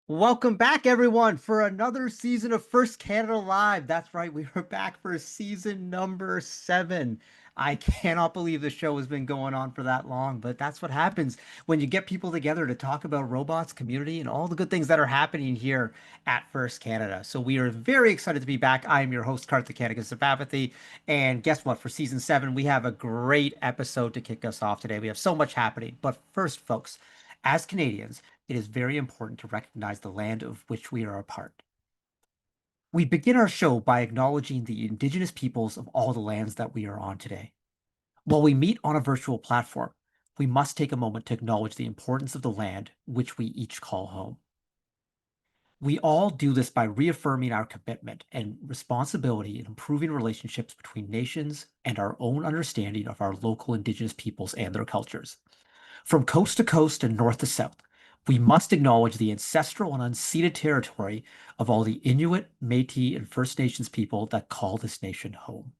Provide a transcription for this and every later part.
Welcome back, everyone, for another season of First Canada Live. That's right, we are back for season number 7. I cannot believe the show has been going on for that long, but that's what happens when you get people together to talk about robots, community, and all the good things that are happening here at First Canada. So we are very excited to be back. I am your host, Karthik Kanagasabapathy, and guess what? For season 7, we have a great episode to kick us off today. We have so much happening. But first, folks, as Canadians, it is very important to recognize the land of which we are a part. We begin our show by acknowledging the Indigenous peoples of all the lands that we are on today. While we meet on a virtual platform, we must take a moment to acknowledge the importance of the land which we each call home. We all do this by reaffirming our commitment and responsibility in improving relationships between nations and our own understanding of our local Indigenous peoples and their cultures. From coast to coast and north to south, we must acknowledge the ancestral and unceded territory of all the Inuit, Métis, and First Nations people that call this nation home.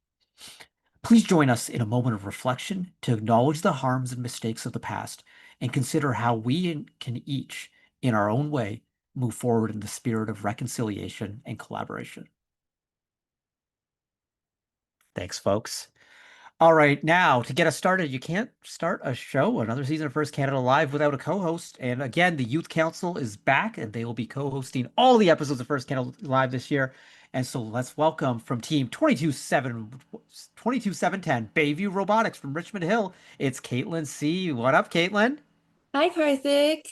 Please join us in a moment of reflection to acknowledge the harms and mistakes of the past and consider how we can each, in our own way, move forward in the spirit of reconciliation and collaboration. Thanks, folks. All right, now to get us started, you can't start a show, another season of First Canada Live, without a co-host. And again, the Youth Council is back, and they will be co-hosting all the episodes of First Canada Live this year. And so let's welcome from Team 22-710 Bayview Robotics from Richmond Hill. It's Kaitlyn C. What up, Kaitlyn? Hi, Karthik.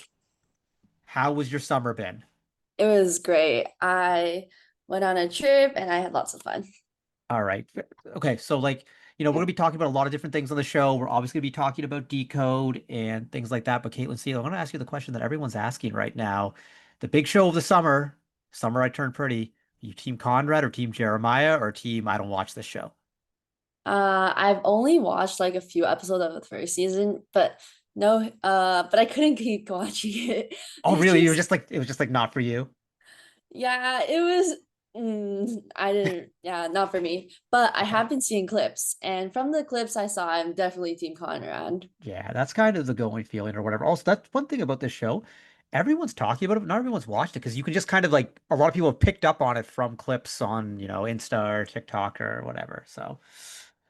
How was your summer been? It was great. I went on a trip and I had lots of fun. All right. Okay. So, we're going to be talking about a lot of different things on the show. We're obviously going to be talking about Decode and things like that. But, Caitlin, see, I want to ask you the question that everyone's asking right now. The big show of the summer, Summer I Turned Pretty. Are you Team Conrad or Team Jeremiah or Team I don't watch this show? I've only watched like a few episodes of the first season, but no, but I couldn't keep watching it. Oh, It's really? just, It was just like not for you. yeah, it was, I didn't, yeah, not for me. But I Okay. have been seeing clips, and from the clips I saw, I'm definitely Team Conrad. Yeah, that's kind of the going feeling or whatever. Also, that's one thing about this show. Everyone's talking about it, but not everyone's watched it because you can just kind of like a lot of people have picked up on it from clips on, Insta or TikTok or whatever. So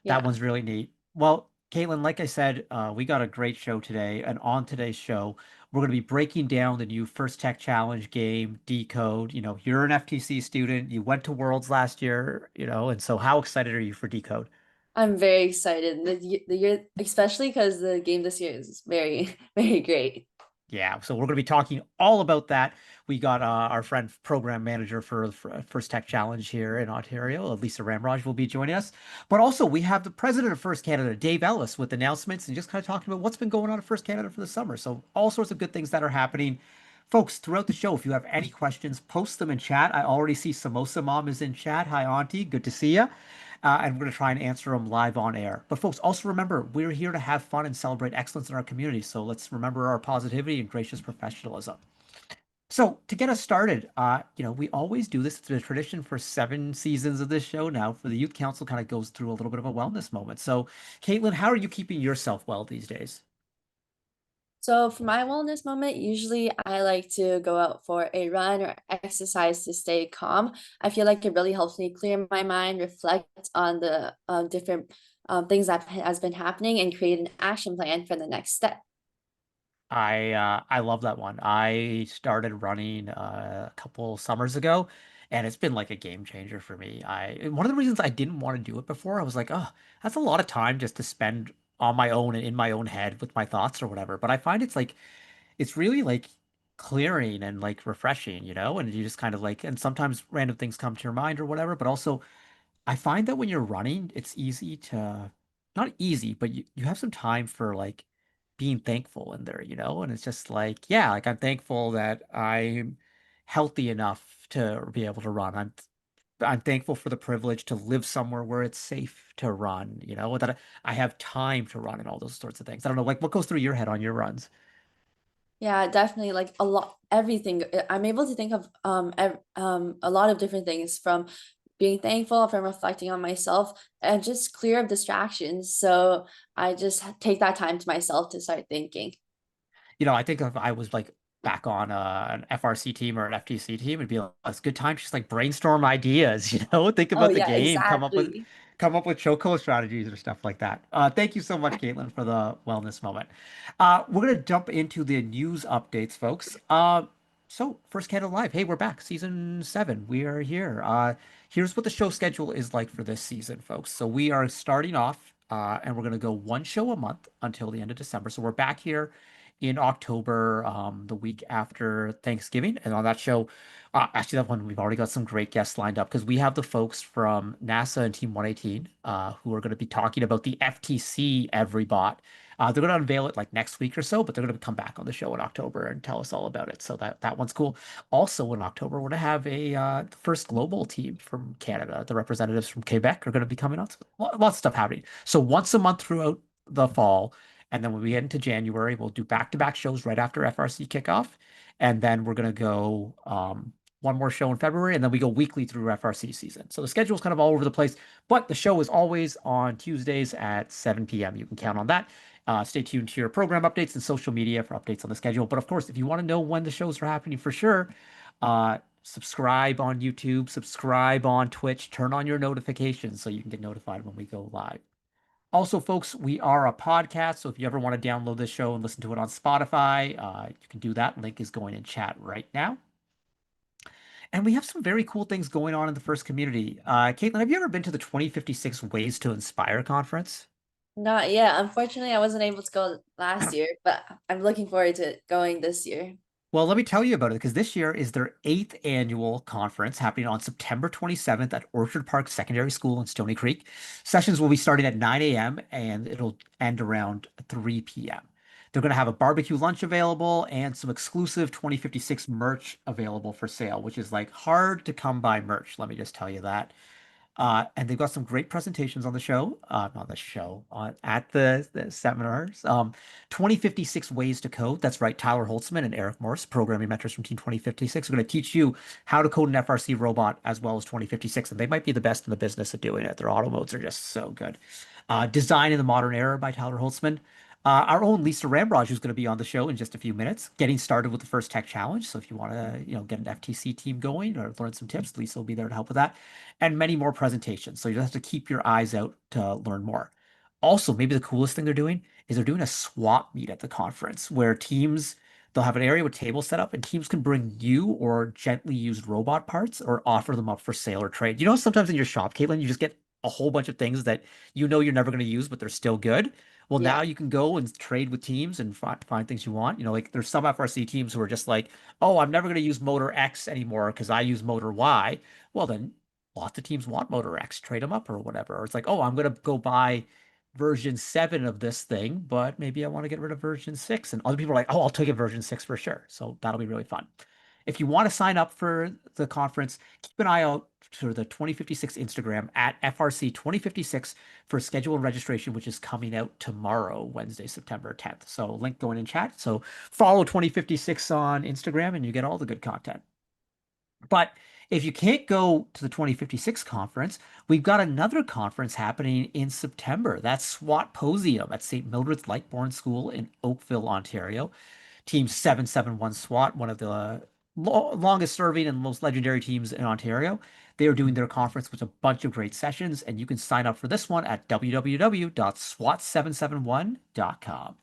that Yeah. one's really neat. Well, Caitlin, like I said, we got a great show today, and on today's show, we're going to be breaking down the new First Tech Challenge game, Decode. You're an FTC student, you went to Worlds last year, and so how excited are you for Decode? I'm very excited. The year, especially because the game this year is very, very great. Yeah, so we're going to be talking all about that. We got our friend program manager for First Tech Challenge here in Ontario, Lisa Ramraj, will be joining us. But also, we have the president of First Canada, Dave Ellis, with announcements and just kind of talking about what's been going on at First Canada for the summer. So, all sorts of good things that are happening. Folks, throughout the show, if you have any questions, post them in chat. I already see Samosa Mom is in chat. Hi, Auntie. Good to see you. And we're going to try and answer them live on air. But folks, also remember, we're here to have fun and celebrate excellence in our community. So let's remember our positivity and gracious professionalism. So to get us started, we always do this. It's a tradition for 7 seasons of this show now. For the Youth Council, kind of goes through a little bit of a wellness moment. So, Caitlin, how are you keeping yourself well these days? So for my wellness moment, usually I like to go out for a run or exercise to stay calm. I feel like it really helps me clear my mind, reflect on the different things that has been happening, and create an action plan for the next step. I love that one. I started running a couple summers ago, and it's been like a game changer for me. One of the reasons I didn't want to do it before, I was like, oh, that's a lot of time just to spend on my own and in my own head with my thoughts or whatever. But I find it's really like clearing and like refreshing, and you just kind of like, and sometimes random things come to your mind or whatever, but also I find that when you're running, it's easy to, not easy, but you have some time for like being thankful in there, and it's just like, yeah, like I'm thankful that I'm healthy enough to be able to run. I'm thankful for the privilege to live somewhere where it's safe to run, that I have time to run and all those sorts of things. I don't know, like what goes through your head on your runs? Yeah, definitely like a lot, everything. I'm able to think of a lot of different things from being thankful, from reflecting on myself, and just clear up distractions. So I just take that time to myself to start thinking. I think if I was like back on an FRC team or an FTC team, it'd be like, it's a good time to just like brainstorm ideas, think Oh about the yeah, game, exactly. come up with chokehold strategies or stuff like that. Thank you so much, Kaitlyn, for the wellness moment. We're gonna jump into the news updates, folks. So first Canada Live. Hey, we're back. Season 7. We are here. Here's what the show schedule is like for this season, folks. So we are starting off, and we're gonna go one show a month until the end of December. So we're back here in October, the week after Thanksgiving. And on that show, actually, that one, we've already got some great guests lined up because we have the folks from NASA and Team 118 who are going to be talking about the FTC Everybot. They're going to unveil it like next week or so, but they're going to come back on the show in October and tell us all about it. So that one's cool. Also in October, we're going to have the first global team from Canada. The representatives from Quebec are going to be coming on. So lots of stuff happening. So once a month throughout the fall, and then when we get into January, we'll do back-to-back shows right after FRC kickoff. And then we're going to go one more show in February, and then we go weekly through FRC season. So the schedule is kind of all over the place, but the show is always on Tuesdays at 7 p.m. You can count on that. Stay tuned to your program updates and social media for updates on the schedule. But of course, if you want to know when the shows are happening for sure, subscribe on YouTube, subscribe on Twitch, turn on your notifications so you can get notified when we go live. Also, folks, we are a podcast, so if you ever want to download this show and listen to it on Spotify, you can do that. Link is going in chat right now. And we have some very cool things going on in the first community. Kaitlyn, have you ever been to the 2056 Ways to Inspire conference? Not yet. Unfortunately, I wasn't able to go last year, but I'm looking forward to going this year. Well, let me tell you about it because this year is their 8th annual conference happening on September 27th at Orchard Park Secondary School in Stony Creek. Sessions will be starting at 9 a.m. and it'll end around 3 p.m. They're going to have a barbecue lunch available and some exclusive 2056 merch available for sale, which is like hard to come by merch. Let me just tell you that. And they've got some great presentations on the show, not the show, at the seminars. 2056 Ways to Code. That's right. Tyler Holtzman and Eric Morse, programming mentors from Team 2056, are going to teach you how to code an FRC robot as well as 2056. And they might be the best in the business at doing it. Their auto modes are just so good. Design in the Modern Era by Tyler Holtzman. Our own Lisa Ramraj, who's going to be on the show in just a few minutes, getting started with the first tech challenge. So if you want to, get an FTC team going or learn some tips, Lisa will be there to help with that, and many more presentations. So you have to keep your eyes out to learn more. Also, maybe the coolest thing they're doing is they're doing a swap meet at the conference where they'll have an area with tables set up and teams can bring new or gently used robot parts or offer them up for sale or trade. Sometimes in your shop, Kaitlyn, you just get a whole bunch of things that you're never going to use, but they're still good. Well, Yeah. now you can go and trade with teams and find things you want. Like there's some FRC teams who are just like, oh, I'm never going to use motor X anymore because I use motor Y. Well, then lots of teams want motor X, trade them up or whatever. Or it's like, oh, I'm going to go buy version 7 of this thing, but maybe I want to get rid of version 6. And other people are like, oh, I'll take a version 6 for sure. So that'll be really fun. If you want to sign up for the conference, keep an eye out for the 2056 Instagram at FRC 2056 for schedule and registration, which is coming out tomorrow, Wednesday, September 10th. So link going in chat. So follow 2056 on Instagram and you get all the good content. But if you can't go to the 2056 conference, we've got another conference happening in September. That's SWAT Posium at St. Mildred's Lightbourne School in Oakville, Ontario. Team 771 SWAT, one of the longest serving and most legendary teams in Ontario. They are doing their conference with a bunch of great sessions, and you can sign up for this one at www.swat771.com.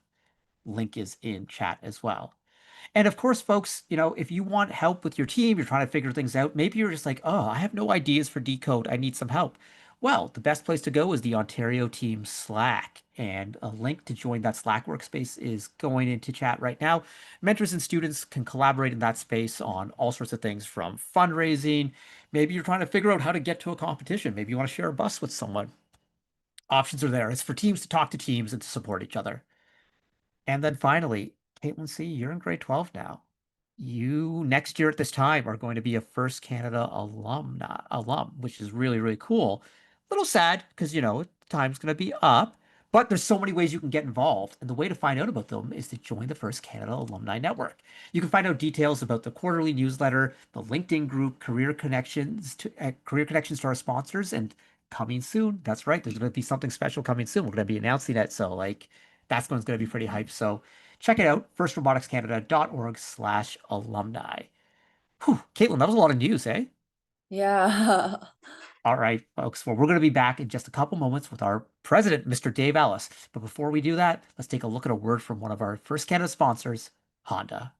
Link is in chat as well. And of course, folks, if you want help with your team, you're trying to figure things out, maybe you're just like, oh, I have no ideas for Decode. I need some help. Well, the best place to go is the Ontario Team Slack. And a link to join that Slack workspace is going into chat right now. Mentors and students can collaborate in that space on all sorts of things from fundraising. Maybe you're trying to figure out how to get to a competition. Maybe you want to share a bus with someone. Options are there. It's for teams to talk to teams and to support each other. And then finally, Caitlin C., you're in grade 12 now. You next year at this time are going to be a First Canada alum, which is really, really cool. A little sad because, time's going to be up, but there's so many ways you can get involved. And the way to find out about them is to join the First Canada Alumni Network. You can find out details about the quarterly newsletter, the LinkedIn group, career connections to our sponsors, and coming soon. That's right. There's going to be something special coming soon. We're going to be announcing it. So, that's one's going to be pretty hyped. So, Check it out, firstroboticscanada.org/alumni. Whew, Kaitlyn, that was a lot of news, eh? Yeah. All right, folks. Well, we're going to be back in just a couple moments with our president, Mr. Dave Ellis. But before we do that, let's take a look at a word from one of our First Canada sponsors, Honda.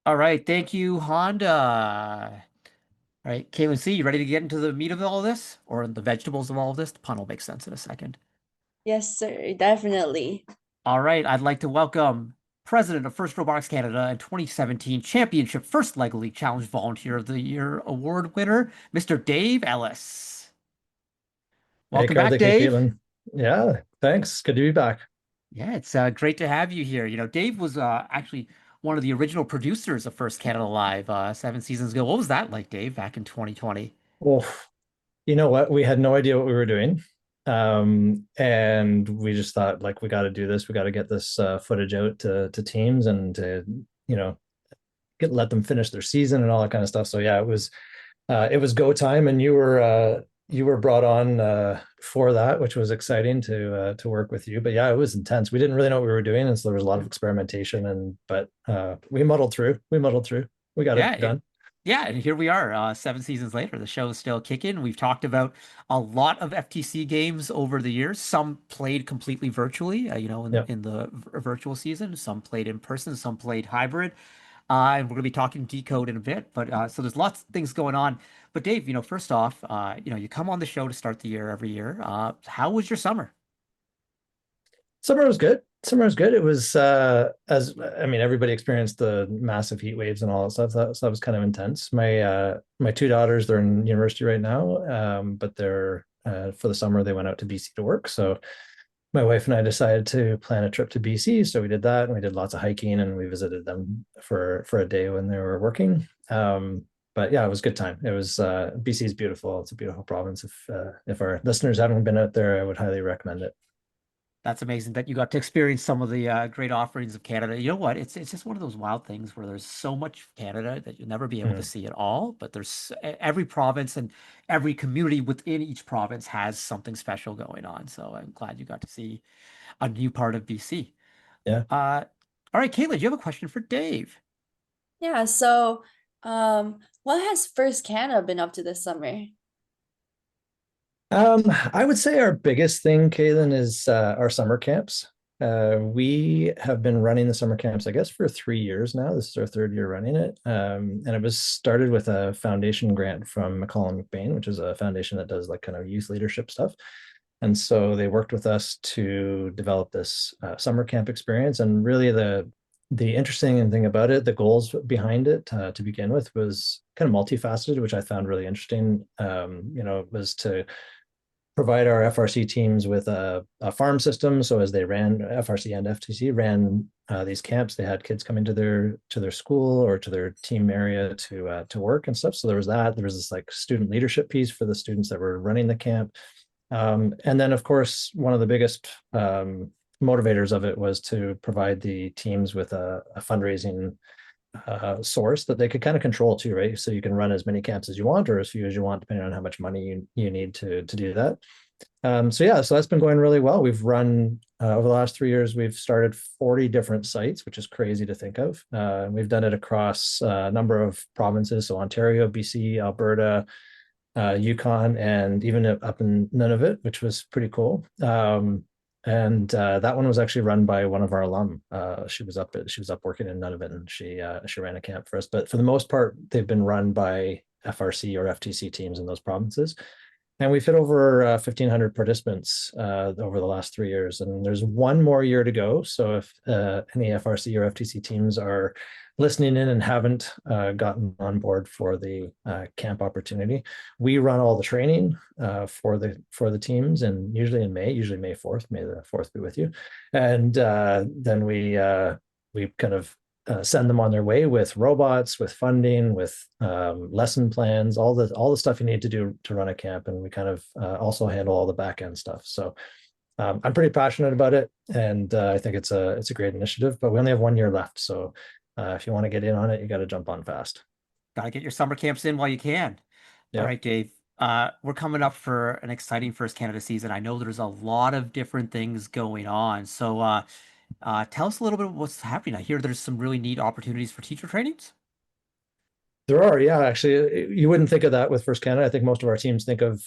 All right, thank you, Honda. All right, Kaitlyn C, you ready to get into the meat of all this? Or the vegetables of all of this? The pun will make sense in a second. Yes, sir. Definitely. All right, I'd like to welcome President of First Robotics Canada and 2017 Championship First Leg League Challenge Volunteer of the Year Award winner, Mr. Dave Ellis. Hey, Welcome back, Karthik. Hey, Dave. Kaitlyn. Yeah, thanks. Good to be back. Yeah, it's great to have you here. Dave was actually one of the original producers of First Canada Live 7 seasons ago. What was that like, Dave, back in 2020? Well, you know what? We had no idea what we were doing. And we just thought, like, we got to do this. We got to get this footage out to teams and to, you know, let them finish their season and all that kind of stuff. So yeah, it was go time, and you were brought on for that, which was exciting to work with you. But yeah, it was intense. We didn't really know what we were doing, and so there was a lot of experimentation. But we muddled through. We muddled through. We got Yeah, it done. yeah, and here we are, 7 seasons later. The show is still kicking. We've talked about a lot of FTC games over the years. Some played completely virtually, Yeah. in the virtual season. Some played in person. Some played hybrid. And we're going to be talking Decode in a bit. But so there's lots of things going on. But Dave, first off, you come on the show to start the year every year. How was your summer? Summer was good. Summer was good. It was as I mean, everybody experienced the massive heat waves and all that stuff. So that was kind of intense. My two daughters, they're in university right now, but they're for the summer they went out to BC to work. So my wife and I decided to plan a trip to BC. So we did that, and we did lots of hiking, and we visited them for a day when they were working. But yeah, it was a good time. It was BC is beautiful. It's a beautiful province. If our listeners haven't been out there, I would highly recommend it. That's amazing that you got to experience some of the great offerings of Canada. You know what? It's just one of those wild things where there's so much Canada that you'll never be able to Mm. see it all. But there's every province and every community within each province has something special going on. So I'm glad you got to see a new part of BC. Yeah. All right, Kayla, do you have a question for Dave? Yeah, so what has First Canada been up to this summer? I would say our biggest thing, Kaitlyn, is our summer camps. We have been running the summer camps, I guess, for 3 years now. This is our third year running it. And it was started with a foundation grant from McCollum McBain, which is a foundation that does like kind of youth leadership stuff. And so they worked with us to develop this summer camp experience. And really the interesting thing about it, the goals behind it to begin with was kind of multifaceted, which I found really interesting. Was to provide our FRC teams with a farm system. So as they ran, FRC and FTC ran these camps, they had kids coming to their school or to their team area to work and stuff. So there was that. There was this like student leadership piece for the students that were running the camp. And then of course, one of the biggest motivators of it was to provide the teams with a fundraising source that they could kind of control too, right? So you can run as many camps as you want or as few as you want, depending on how much money you need to do that. So that's been going really well. We've run over the last 3 years, we've started 40 different sites, which is crazy to think of. We've done it across a number of provinces, so Ontario, BC, Alberta, Yukon, and even up in Nunavut, which was pretty cool. And that one was actually run by one of our alum. She was up working in Nunavut, and she ran a camp for us. But for the most part, they've been run by FRC or FTC teams in those provinces. And we've hit over 1,500 participants over the last 3 years, and there's one more year to go. So if any FRC or FTC teams are listening in and haven't gotten on board for the camp opportunity, we run all the training for the teams, and usually in May, usually May 4th. May the 4th be with you. And then we kind of send them on their way with robots, with funding, with lesson plans, all the stuff you need to do to run a camp, and we kind of also handle all the back end stuff. So I'm pretty passionate about it, and I think it's a great initiative. But we only have 1 year left, so if you want to get in on it, you got to jump on fast. Got to get your summer camps in while you can. Yeah. All right, Dave. We're coming up for an exciting first Canada season. I know there's a lot of different things going on. So tell us a little bit of what's happening. I hear there's some really neat opportunities for teacher trainings. There are, yeah, actually, you wouldn't think of that with First Canada. I think most of our teams think of,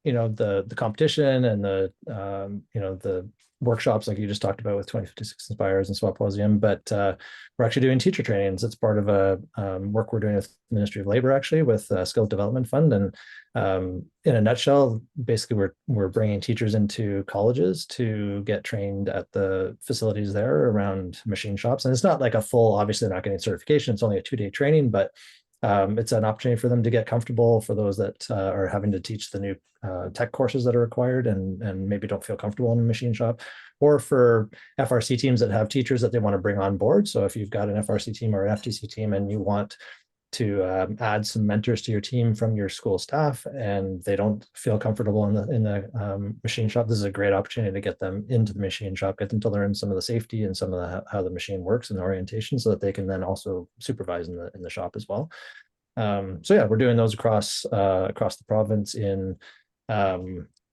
the competition and the workshops like you just talked about with 2056 Inspires and Swapposium, but we're actually doing teacher trainings. It's part of a work we're doing with Ministry of Labor, actually, with Skills Development Fund. And in a nutshell, basically, we're bringing teachers into colleges to get trained at the facilities there around machine shops. And it's not like a full, obviously, they're not getting certification. It's only a 2-day training, but it's an opportunity for them to get comfortable, for those that are having to teach the new tech courses that are required and maybe don't feel comfortable in a machine shop, or for FRC teams that have teachers that they want to bring on board. So if you've got an FRC team or an FTC team and you want to add some mentors to your team from your school staff and they don't feel comfortable in the machine shop, this is a great opportunity to get them into the machine shop, get them to learn some of the safety and some of the how the machine works and the orientation, so that they can then also supervise in the shop as well. So yeah, we're doing those across the province in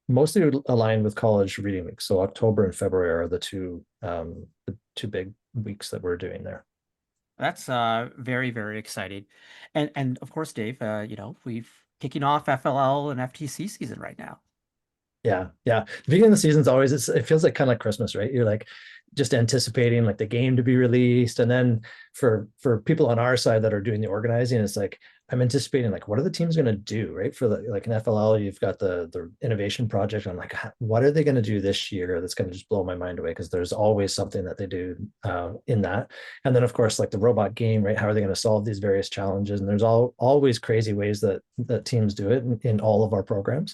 mostly aligned with college reading weeks. So October and February are the two big weeks that we're doing there. That's very, very exciting. And of course, Dave, we've kicking off FLL and FTC season right now. Yeah. The beginning of the season's always, it feels like kind of like Christmas, right? You're like just anticipating like the game to be released. And then for people on our side that are doing the organizing, it's like, I'm anticipating like, what are the teams going to do, right? For like an FLL, you've got the innovation project. I'm like, what are they going to do this year that's going to just blow my mind away? Because there's always something that they do in that. And then of course, like the robot game, right? How are they going to solve these various challenges? And there's always crazy ways that teams do it in all of our programs.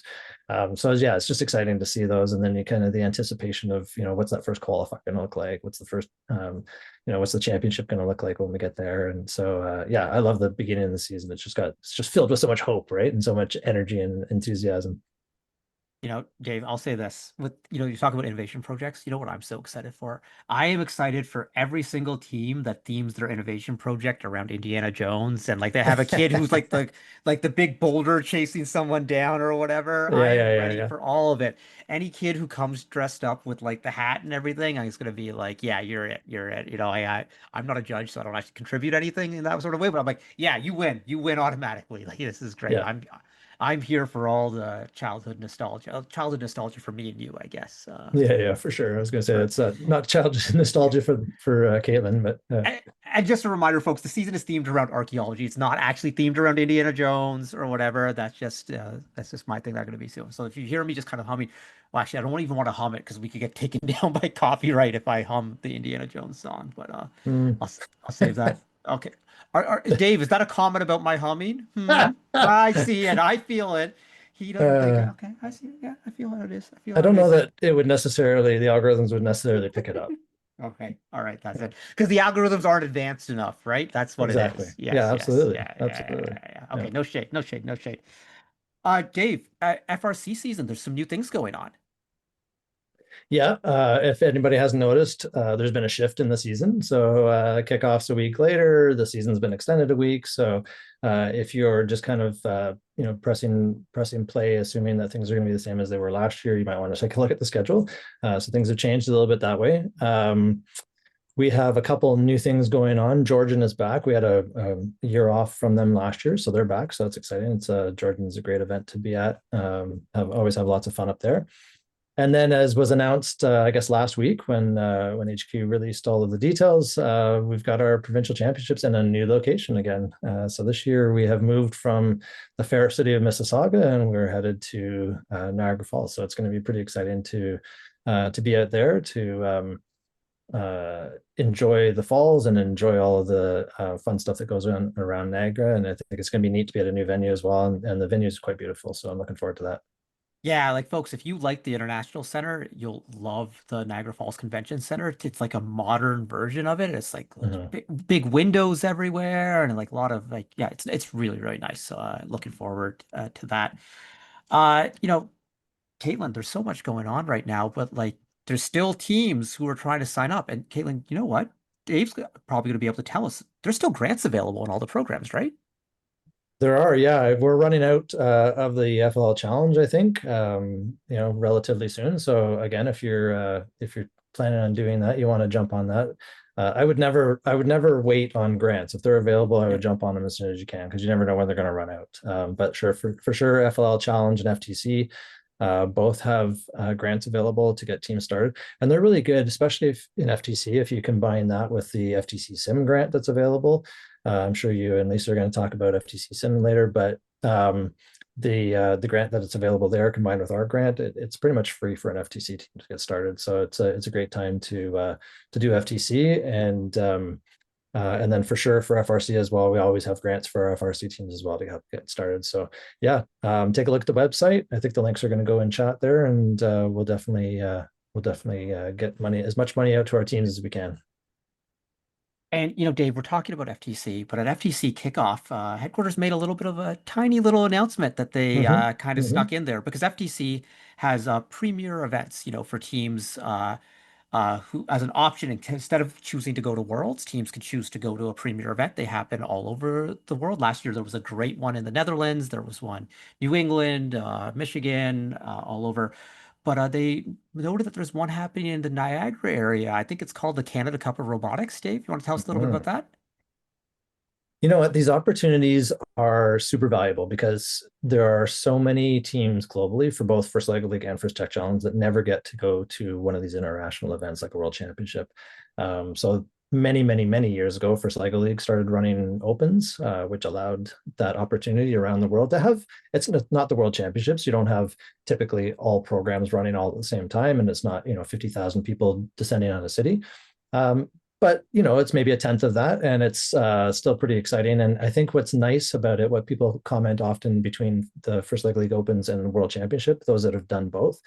So yeah, it's just exciting to see those. And then you kind of the anticipation of, what's that first qualifier going to look like? What's the first, what's the championship going to look like when we get there? And so, yeah, I love the beginning of the season. It's just filled with so much hope, right? And so much energy and enthusiasm. Dave, I'll say this with, you talk about innovation projects. You know what I'm so excited for? I am excited for every single team that themes their innovation project around Indiana Jones. And like they have a kid who's like the big boulder chasing someone down or whatever. I am ready for all of it. Any kid who comes dressed up with like the hat and everything, I'm just gonna be like, yeah, you're it. I'm not a judge, so I don't actually contribute anything in that sort of way. But I'm like, yeah, you win automatically. Like this is great. Yeah. I'm here for all the childhood nostalgia for me and you, I guess. Yeah, for sure. I was going to say that's not childhood nostalgia for Kaitlyn, but and just a reminder, folks, the season is themed around archaeology. It's not actually themed around Indiana Jones or whatever. That's just my thing. That's going to be soon. So if you hear me just kind of humming, well, actually, I don't even want to hum it because we could get taken down by copyright if I hum the Indiana Jones song. But I'll save that. Okay. Dave, is that a comment about my humming? I see it. I feel it. He doesn't think it. Okay, I see it. Yeah, I feel how it is. I don't know that the algorithms would necessarily pick it up. Okay. All right. That's it. Because the algorithms aren't advanced enough, right? That's what exactly. it is. Yes, yeah, absolutely. Yes. Absolutely. Yeah. Okay. No shade. Dave, FRC season, there's some new things going on. Yeah, if anybody hasn't noticed, there's been a shift in the season. So kickoff's a week later, the season's been extended a week. So if you're just kind of pressing play, assuming that things are going to be the same as they were last year, you might want to take a look at the schedule. So things have changed a little bit that way. We have a couple new things going on. Georgian is back. We had a year off from them last year, so they're back. So it's exciting. Georgian is a great event to be at. Always have lots of fun up there. And then, as was announced, I guess last week when HQ released all of the details, we've got our provincial championships in a new location again. So this year we have moved from the fair city of Mississauga, and we're headed to Niagara Falls. So it's going to be pretty exciting to be out there to enjoy the falls and enjoy all of the fun stuff that goes on around Niagara. And I think it's going to be neat to be at a new venue as well. And the venue is quite beautiful, so I'm looking forward to that. Yeah, like folks, if you like the International Center, you'll love the Niagara Falls Convention Center. It's like a modern version of it. It's like Mhm. big windows everywhere and like a lot of like yeah, it's really really nice. So looking forward to that. You know, Kaitlyn, there's so much going on right now, but like there's still teams who are trying to sign up. And Kaitlyn, you know what? Dave's probably going to be able to tell us there's still grants available in all the programs, right? There are, yeah. We're running out of the FLL challenge, I think, relatively soon. So again, if you're planning on doing that, you want to jump on that. I would never wait on grants. If they're available, I Yeah. would jump on them as soon as you can because you never know when they're going to run out. But sure, for sure, FLL challenge and FTC both have grants available to get teams started, and they're really good, especially if in FTC if you combine that with the FTC Sim grant that's available. I'm sure you and Lisa are going to talk about FTC Sim later, but the grant that it's available there combined with our grant, it's pretty much free for an FTC team to get started. So it's a great time to do FTC and then for sure for FRC as well, we always have grants for our FRC teams as well to help get started. So yeah, take a look at the website. I think the links are going to go in chat there, and we'll definitely get as much money out to our teams as we can. And you know, Dave, we're talking about FTC, but at FTC kickoff, headquarters made a little bit of a tiny little announcement that they Mm-hmm. kind of Mm-hmm. snuck in there because FTC has premier events, you know, for teams who, as an option, instead of choosing to go to Worlds, teams can choose to go to a premier event. They happen all over the world. Last year, there was a great one in the Netherlands. There was one New England, Michigan, all over. But they noted that there's one happening in the Niagara area. I think it's called the Canada Cup of Robotics. Dave, you want to tell us a little bit Mm-hmm. about that? You know what? These opportunities are super valuable because there are so many teams globally for both First Lego League and First Tech Challenge that never get to go to one of these international events like a World Championship. So many years ago, First Lego League started running opens, which allowed that opportunity around the world to have. It's not the World Championships. You don't have typically all programs running all at the same time, and it's not 50,000 people descending on a city. Um, but it's maybe a tenth of that, and it's still pretty exciting. And I think what's nice about it, what people comment often between the First League Opens and the World Championship, those that have done both,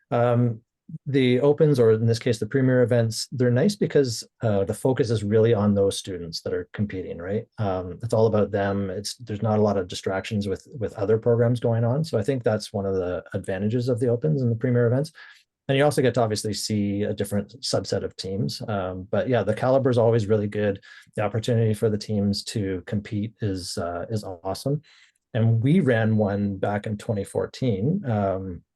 um, the Opens, or in this case the Premier events, they're nice because the focus is really on those students that are competing, right? It's all about them. There's not a lot of distractions with other programs going on, so I think that's one of the advantages of the Opens and the Premier events. And you also get to obviously see a different subset of teams. But yeah, the caliber is always really good. The opportunity for the teams to compete is awesome. And we ran one back in 2014,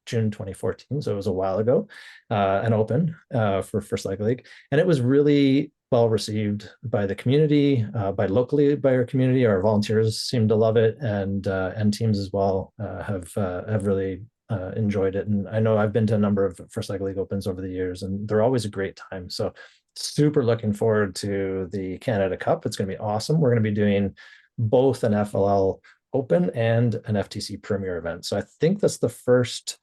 June 2014, so it was a while ago, an open for First League, and it was really well received by the community, by our community. Our volunteers seem to love it, and teams as well have really enjoyed it. And I know I've been to a number of First League Opens over the years, and they're always a great time. So super looking forward to the Canada Cup. It's going to be awesome. We're going to be doing both an FLL Open and an FTC Premier event. So I think that's the first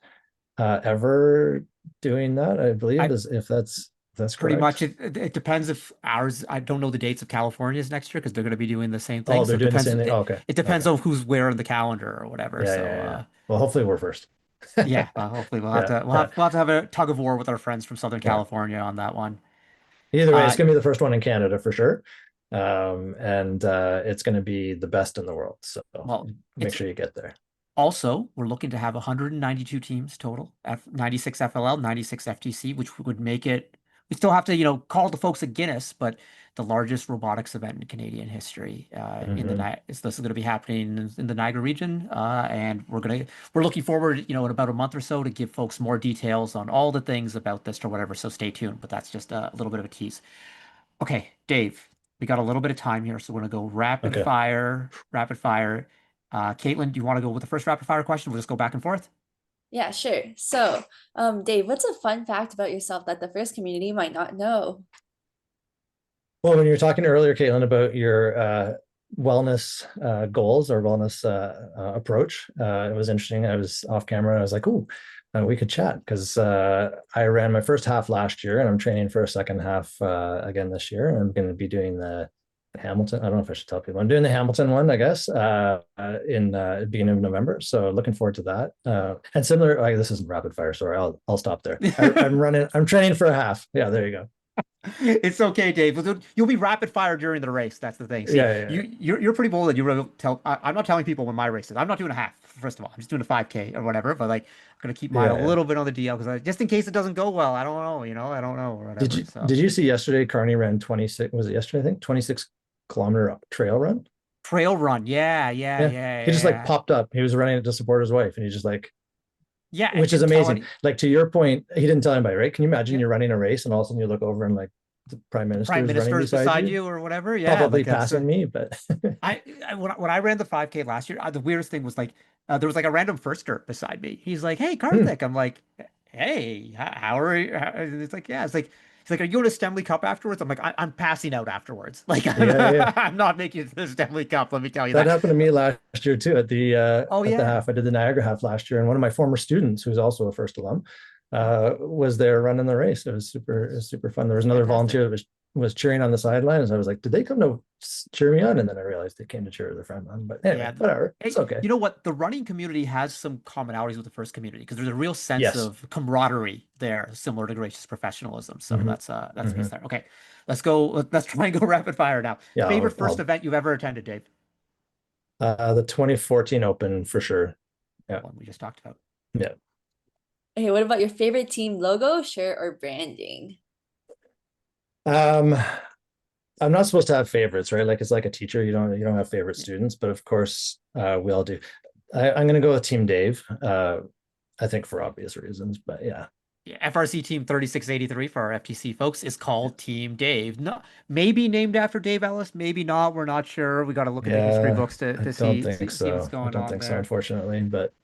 ever doing that, I believe, I is if that's pretty correct. much it depends if ours. I don't know the dates of California's next year because they're going to be doing the same thing. Oh, So they're it doing the depends. same thing. It, Oh, okay. it depends Okay. on who's where in the calendar or whatever. Yeah, So yeah, yeah. Well, hopefully we're first. yeah, hopefully we'll have Yeah, to yeah. we'll have to have a tug of war with our friends from Southern Yeah. California on that one. Either way, it's Uh, going to be the first one in Canada for sure. And it's going to be the best in the world. So well, make it's sure you get there. also we're looking to have 192 teams total, 96 FLL, 96 FTC, which would make it. We still have to, call the folks at Guinness, but the largest robotics event in Canadian history. Mm-hmm. This is going to be happening in the Niagara region, and we're looking forward, in about a month or so to give folks more details on all the things about this or whatever. So stay tuned. But that's just a little bit of a tease. Okay, Dave, we got a little bit of time here, so we're gonna go rapid Okay. fire, rapid fire. Kaitlyn, do you want to go with the first rapid fire question? We'll just go back and forth. Yeah, sure. So, Dave, what's a fun fact about yourself that the first community might not know? Well, when you were talking earlier, Kaitlyn, about your wellness goals or wellness approach, it was interesting. I was off camera. I was like, "Ooh, we could chat," because I ran my first half last year, and I'm training for a second half again this year. And I'm going to be doing the Hamilton. I don't know if I should tell people. I'm doing the Hamilton one, I guess, in beginning of November. So looking forward to that. And similar, like, this isn't rapid fire. Sorry, I'll stop there. I'm running. I'm training for a half. Yeah, there you go. It's okay, Dave. You'll be rapid fire during the race. That's the thing. See, Yeah, yeah, you're pretty bold. And you really tell. I'm not telling people when my race is. I'm not doing a half. First of all, I'm just doing a 5K or whatever. But like, I'm gonna keep mine a yeah, yeah. little bit on the DL because just in case it doesn't go well. I don't know. I don't know or Did whatever. you So did you see yesterday? Carney ran 26. Was it yesterday? I think 26 kilometer trail run. trail run. Yeah, yeah, Yeah, yeah, he just like yeah, popped up. He was running it to support his wife, and he just like, yeah. And which is didn't tell amazing. any. Like, to your point, he didn't tell anybody, right? Can you imagine Yeah, you're running a race and all of a sudden you look over and like the prime the minister prime is running minister is beside beside you, you or whatever. Yeah, probably like that's. passing me, but When I ran the 5K last year, the weirdest thing was like there was like a random firster beside me. He's like, "Hey, Hmm, Karthik." I'm like, "Hey, how are you?" It's like, "Yeah." It's like he's like, "Are you going to Stemley Cup afterwards?" I'm like, I'm passing out afterwards. Like I'm, yeah, yeah, yeah. I'm not making it to the Stemley Cup. Let me tell you That that." happened to me last year too Oh at the yeah, half. I did the Niagara half last year, and one of my former students, who's also a first alum, was there running the race. It was super fun. There was another fantastic. volunteer that was cheering on the sidelines. I was like, did they come to cheer me on? And then I realized they came to cheer their friend on. But anyway, Yeah. whatever. It's Hey, okay. you know what? The running community has some commonalities with the first community because there's a real sense Yes. of camaraderie there, similar to gracious professionalism. So Hmm. that's piece Hmm. there. Okay, let's go. Let's try and go rapid fire now. Yeah, Favorite first event you've ever attended, Dave? the 2014 Open for sure. The Yeah. one we just talked about. Yeah. Okay, what about your favorite team logo, shirt, or branding? Um, I'm not supposed to have favorites, right? Like, it's like a teacher. You don't have favorite Yeah. students, but of course, we all do. I'm gonna go with Team Dave. I think for obvious reasons, but yeah. Yeah, FRC Team 3683 for our FTC folks is called Team Dave. No, maybe named after Dave Ellis, maybe not. We're not sure. We got to look at the history Yeah, books to, I to don't see, think see see what's so. I going don't on think so, there. unfortunately. But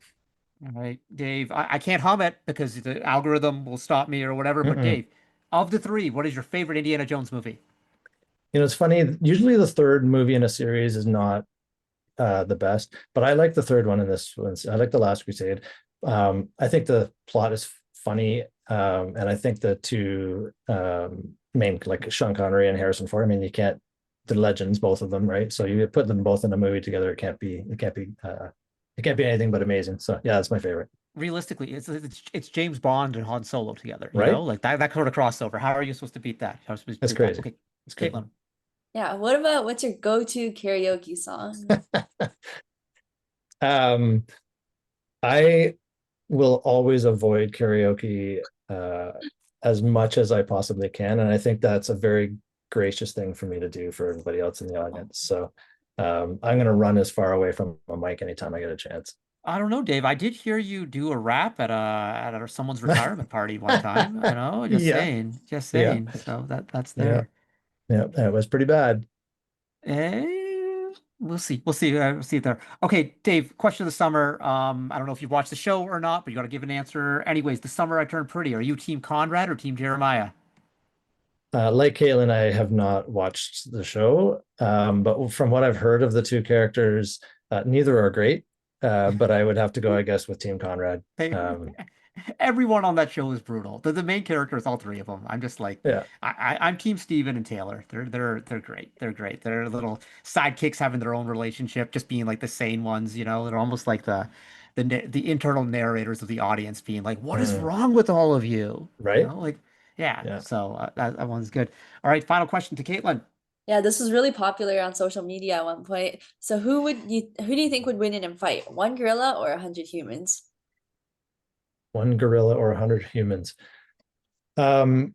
All right, Dave, I can't hum it because the algorithm will stop me or whatever. But mm-mm. Dave, of the three, what is your favorite Indiana Jones movie? It's funny. Usually, the third movie in a series is not the best, but I like the third one in this one. I like The Last Crusade. I think the plot is funny, and I think the two main, like Sean Connery and Harrison Ford. I mean, you can't. They're legends, both of them, right? So you put them both in a movie together, it can't be anything but amazing. So yeah, that's my favorite. Realistically, it's James Bond and Han Solo together. Right? Like that sort of crossover. How are you supposed to beat that? How are you supposed to That's beat that? crazy. Okay, That's crazy. Caitlin. Yeah, what about what's your go-to karaoke song? um, I will always avoid karaoke as much as I possibly can, and I think that's a very gracious thing for me to do for everybody else in the audience. So I'm going to run as far away from a mic anytime I get a chance. I don't know, Dave. I did hear you do a rap at someone's retirement party one time. Just Yeah, saying, just yeah, saying. So that's yeah, there. yeah. It was pretty bad. We'll see. We'll see. We'll see it there. Okay, Dave. Question of the summer. I don't know if you've watched the show or not, but you got to give an answer. Anyways, the summer I turned pretty. Are you Team Conrad or Team Jeremiah? Like Caitlin, I have not watched the show, but from what I've heard of the two characters, neither are great. But I would have to go, I guess, with Team Conrad. Hey, Um, everyone on that show is brutal. The main characters, all three of them. I'm just like, yeah. I'm Team Steven and Taylor. They're great. They're great. They're little sidekicks having their own relationship, just being like the sane ones. They're almost like the internal narrators of the audience, being like, "What is Mm, wrong with all of you?" right? Like, yeah. Yeah. So that one's good. All right, final question to Caitlin. Yeah, this was really popular on social media at one point. So who do you think would win in a fight? One gorilla or 100 humans? One gorilla or 100 humans. Um,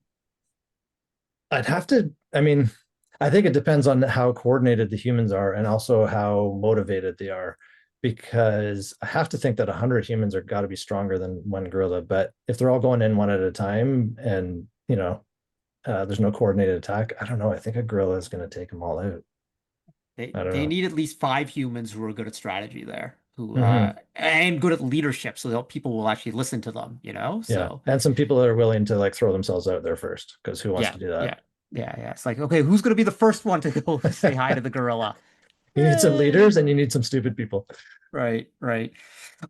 I'd have to, I mean, I think it depends on how coordinated the humans are and also how motivated they are. Because I have to think that 100 humans are got to be stronger than one gorilla. But if they're all going in one at a time and, there's no coordinated attack, I don't know. I think a gorilla is going to take them all out. They I don't they know. need at least five humans who are good at strategy there. who Mhm. and good at leadership, so that people will actually listen to them, you know? Yeah. So And some people that are willing to like throw themselves out there first, because who wants yeah, to do that? yeah, yeah. It's like, okay, who's gonna be the first one to go say hi to the gorilla? You need some Eh. leaders and you need some stupid people. Right, right.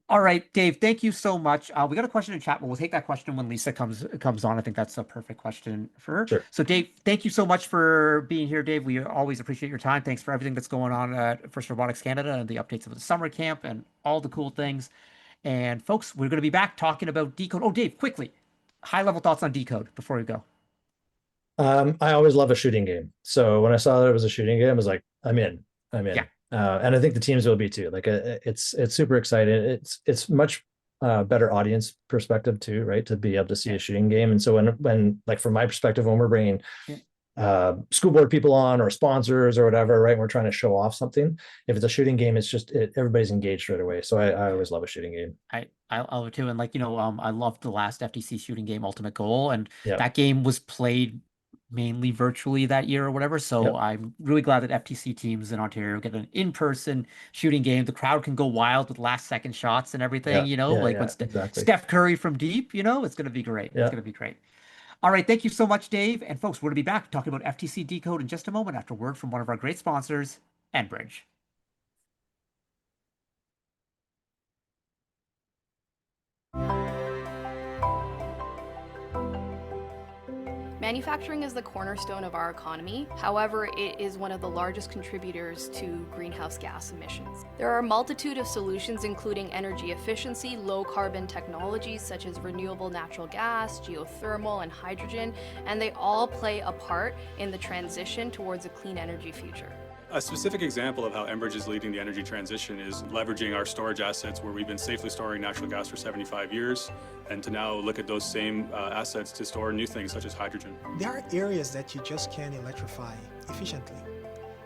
All right, Dave, thank you so much. We got a question in chat, but we'll take that question when Lisa comes on. I think that's a perfect question for her. Sure. So, Dave, thank you so much for being here, Dave. We always appreciate your time. Thanks for everything that's going on at First Robotics Canada and the updates of the summer camp and all the cool things. And folks, we're going to be back talking about Decode. Oh, Dave, quickly, high level thoughts on Decode before we go. I always love a shooting game. So when I saw that it was a shooting game, I was like, I'm in. I'm Yeah, in. And I think the teams will be too. Like it's super exciting. It's much better audience perspective too, right? To be able to see yeah, a shooting game. And so when like from my perspective, when we're bringing yeah. school board people on or sponsors or whatever, right? And we're trying to show off something. If it's a shooting game, it's just everybody's engaged right away. So I always love a shooting game. I love it too. And like, I loved the last FTC shooting game, Ultimate Goal, and Yeah. that game was played mainly virtually that year or whatever. So Yep. I'm really glad that FTC teams in Ontario get an in-person shooting game. The crowd can go wild with last second shots and everything, Yeah. Yeah. like when Yeah. Exactly. Steph Curry from deep, it's going to be great. It's Yeah. going to be great. All right. Thank you so much, Dave. And folks, we're going to be back talking about FTC Decode in just a moment after word from one of our great sponsors, Enbridge. Manufacturing is the cornerstone of our economy. However, it is one of the largest contributors to greenhouse gas emissions. There are a multitude of solutions, including energy efficiency, low carbon technologies such as renewable natural gas, geothermal, and hydrogen, and they all play a part in the transition towards a clean energy future. A specific example of how Enbridge is leading the energy transition is leveraging our storage assets where we've been safely storing natural gas for 75 years, and to now look at those same assets to store new things such as hydrogen. There are areas that you just can't electrify efficiently.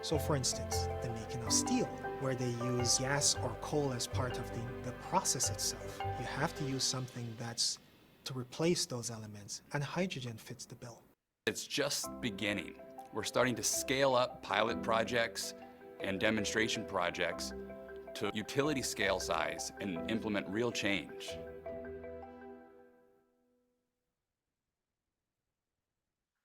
So for instance, the making of steel, where they use gas or coal as part of the process itself. You have to use something that's to replace those elements, and hydrogen fits the bill. It's just beginning. We're starting to scale up pilot projects and demonstration projects to utility scale size and implement real change.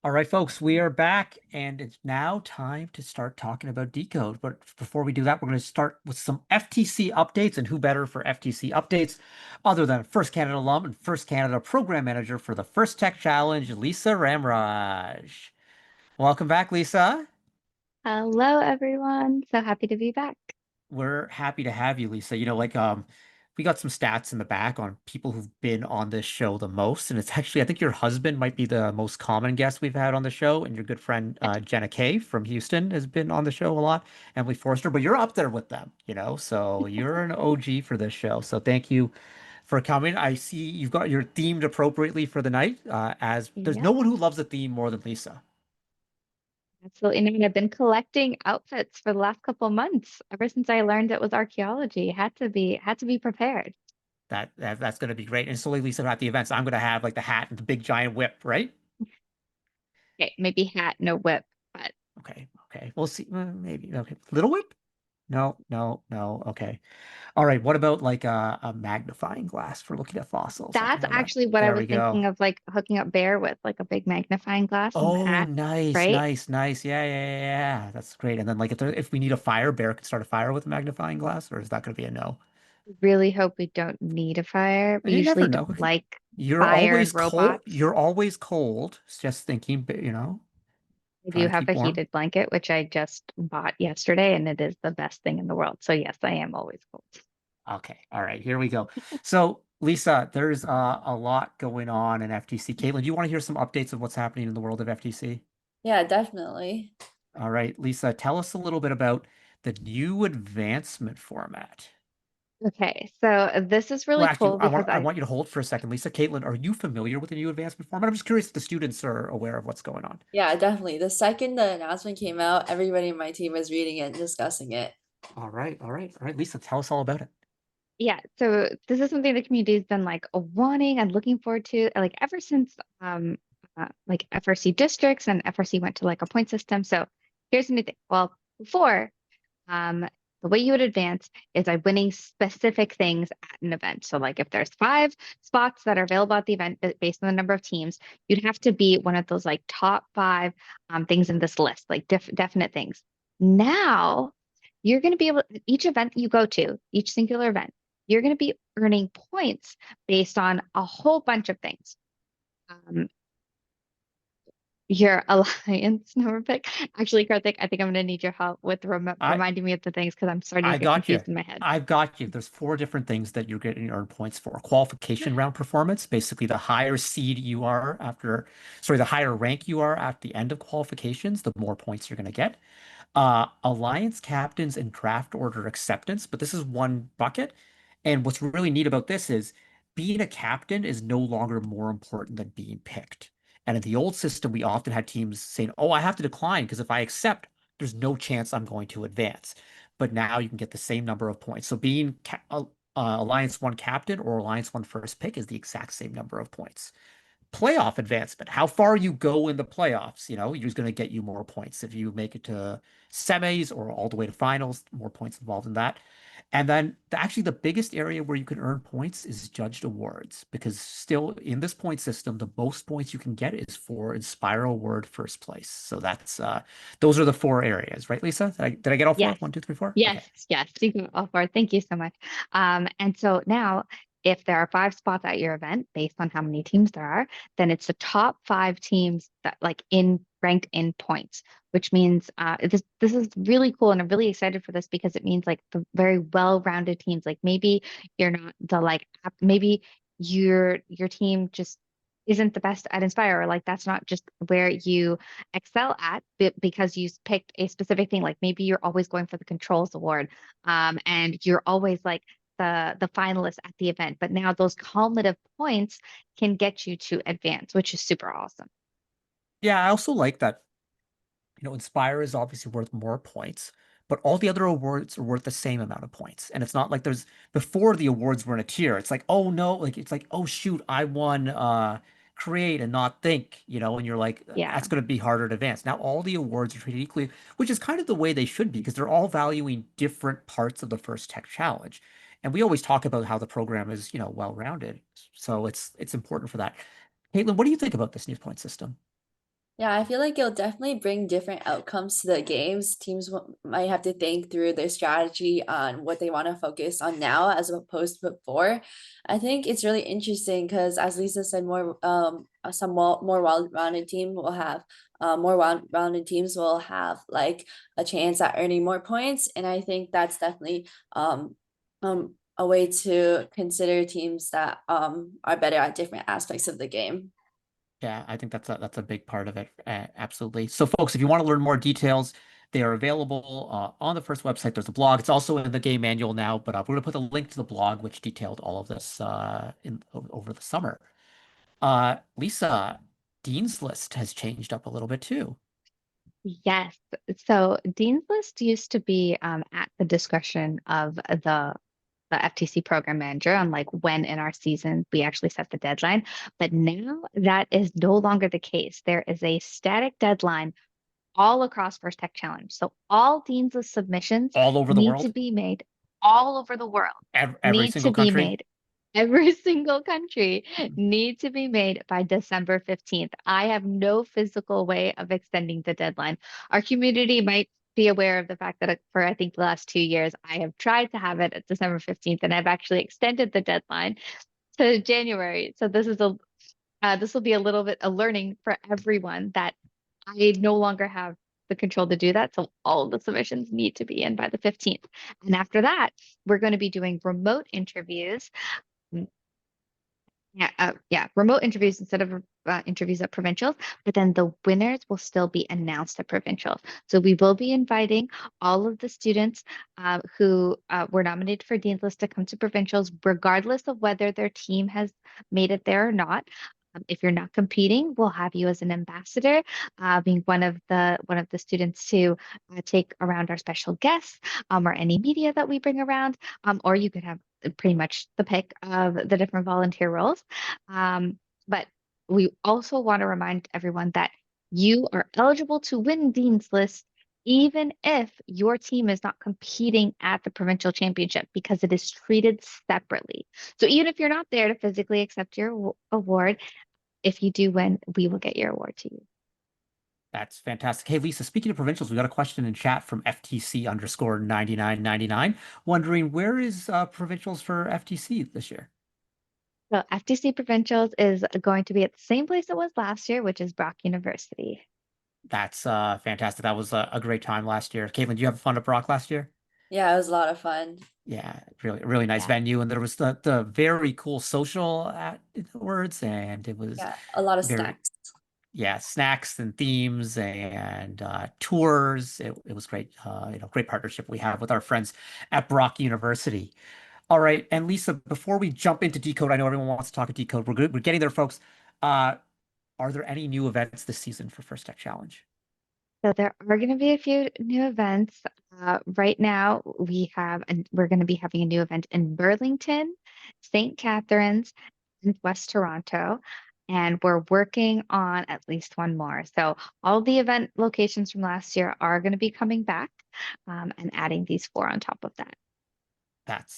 All right, folks, we are back, and it's now time to start talking about Decode. But before we do that, we're going to start with some FTC updates, and who better for FTC updates other than First Canada alum and First Canada program manager for the First Tech Challenge, Lisa Ramraj. Welcome back, Lisa. Hello, everyone. So happy to be back. We're happy to have you, Lisa. We got some stats in the back on people who've been on this show the most, and it's actually, I think your husband might be the most common guest we've had on the show, and your good friend Jenna Kay from Houston has been on the show a lot, Emily Forster, but you're up there with them, so you're an OG for this show. So thank you for coming. I see you're themed appropriately for the night, as there's Yeah, no one who loves a theme more than Lisa. absolutely. And I mean, I've been collecting outfits for the last couple of months, ever since I learned it was archaeology. Had to be prepared. That's going to be great. And slowly, Lisa, at the events, I'm going to have like the hat and the big giant whip, right? Okay, maybe hat, no whip, but Okay. We'll see. Maybe. Okay. Little whip? No, no, no. Okay. All right. What about like a magnifying glass for looking at fossils? I can that's have that. actually what I There was we go. thinking of, like hooking up Bear with, like a big magnifying glass and the Oh, hat, nice, right? nice, nice. Yeah. That's great. And then like if we need a fire, Bear can start a fire with a magnifying glass, or is that going to be a no? Really hope we don't need a fire. We You never usually know. don't like You're fire always and cold. robots. You're always cold. Just thinking, I trying do to have keep a warm. heated blanket, which I just bought yesterday, and it is the best thing in the world. So yes, I am always cold. Okay. All right. Here we go. So, Lisa, there's a lot going on in FTC. Kaitlyn, do you want to hear some updates of what's happening in the world of FTC? Yeah, definitely. All right, Lisa, tell us a little bit about the new advancement format. Okay, so this is Well, really actually, cool because I I, want you to hold for a second. Lisa, Kaitlyn, are you familiar with the new advancement format? I'm just curious if the students are aware of what's going on. Yeah, definitely. The second the announcement came out, everybody in my team was reading it and discussing it. All right, Lisa, tell us all about it. yeah, so this is something the community has been like wanting and looking forward to, like ever since like FRC districts and FRC went to like a point system. So here's the new thing. Well, before The way you would advance is by winning specific things at an event. So like if there's 5 spots that are available at the event based on the number of teams, you'd have to be one of those like top 5 things in this list, like definite things. Now you're going to be able, each event you go to, each singular event, you're going to be earning points based on a whole bunch of things. Your alliance number pick. Actually, Karthik, I think I'm going to need your help with reminding me of the things because I'm starting I to get got you. confused in my head. I've got you. There's 4 different things that you're getting earned points for. Qualification round performance, basically the higher seed you are the higher rank you are at the end of qualifications, the more points you're going to get. Alliance captains and draft order acceptance, but this is one bucket. And what's really neat about this is being a captain is no longer more important than being picked. And in the old system, we often had teams saying, oh, I have to decline because if I accept, there's no chance I'm going to advance. But now you can get the same number of points. So being Alliance 1 captain or Alliance 1 first pick is the exact same number of points. Playoff advancement, how far you go in the playoffs, is going to get you more points. If you make it to semis or all the way to finals, more points involved in that. And then actually the biggest area where you can earn points is judged awards, because still in this point system, the most points you can get is for Inspire Award first place. So that's those are the 4 areas, right, Lisa? Did I get all 4? Yes. 1, 2, 3, 4? Yes, Okay. yes, you got all 4. Thank you so much. And so now, if there are 5 spots at your event, based on how many teams there are, then it's the top 5 teams that ranked in points, which means this is really cool, and I'm really excited for this because it means like the very well-rounded teams. Like maybe you're not maybe your team just isn't the best at Inspire, or like that's not just where you excel at because you picked a specific thing. Like maybe you're always going for the controls award, and you're always like the finalist at the event. But now those cumulative points can get you to advance, which is super awesome. Yeah, I also like that, Inspire is obviously worth more points, but all the other awards are worth the same amount of points. And it's not like before the awards were in a tier. It's like, oh no, it's like, oh shoot, I won create and not think, and you're like, Yeah. that's going to be harder to advance. Now all the awards are treated equally, which is kind of the way they should be, because they're all valuing different parts of the first tech challenge. And we always talk about how the program is, well-rounded. So it's important for that. Kaitlyn, what do you think about this new point system? Yeah, I feel like it'll definitely bring different outcomes to the games. Teams might have to think through their strategy on what they want to focus on now as opposed to before. I think it's really interesting because, as Lisa said, some more well-rounded team will have more rounded teams will have like a chance at earning more points, and I think that's definitely a way to consider teams that are better at different aspects of the game. Yeah, I think that's a big part of it. Absolutely. So, folks, if you want to learn more details, they are available on the first website. There's a blog. It's also in the game manual now, but we're going to put the link to the blog, which detailed all of this over the summer. Lisa, Dean's List has changed up a little bit too. Yes. So Dean's List used to be at the discretion of the FTC program manager on like when in our season we actually set the deadline. But now that is no longer the case. There is a static deadline all across First Tech Challenge. So all Dean's List submissions All over the need world? to be made all over the world. Every Need single to be country? made. Every single country need to be made by December 15th. I have no physical way of extending the deadline. Our community might be aware of the fact that for I think the last 2 years, I have tried to have it at December 15th, and I've actually extended the deadline to January. So this will be a little bit a learning for everyone that I no longer have the control to do that. So all of the submissions need to be in by the 15th. And after that, we're going to be doing remote interviews. Remote interviews instead of interviews at provincials, but then the winners will still be announced at provincials. So we will be inviting all of the students who were nominated for Dean's List to come to provincials, regardless of whether their team has made it there or not. If you're not competing, we'll have you as an ambassador, being one of the students to take around our special guests, or any media that we bring around, or you could have pretty much the pick of the different volunteer roles. But we also want to remind everyone that you are eligible to win Dean's List even if your team is not competing at the provincial championship, because it is treated separately. So even if you're not there to physically accept your award, if you do win, we will get your award to you. That's fantastic. Hey, Lisa, speaking of provincials, we got a question in chat from FTC_9999, wondering where is provincials for FTC this year? So FTC Provincials is going to be at the same place it was last year, which is Brock University. That's fantastic. That was a great time last year. Kaitlyn, do you have fun at Brock last year? Yeah, it was a lot of fun. Yeah, really nice venue, and there was the very cool social afterwards, and it was A lot of very snacks. snacks and themes and tours. It was great. Great partnership we have with our friends at Brock University. All right, and Lisa, before we jump into Decode, I know everyone wants to talk at Decode. We're getting there, folks. Are there any new events this season for First Tech Challenge? So there are going to be a few new events. Right now, we're going to be having a new event in Burlington, St. Catharines, and West Toronto. And we're working on at least one more. So all the event locations from last year are going to be coming back and adding these 4 on top of that.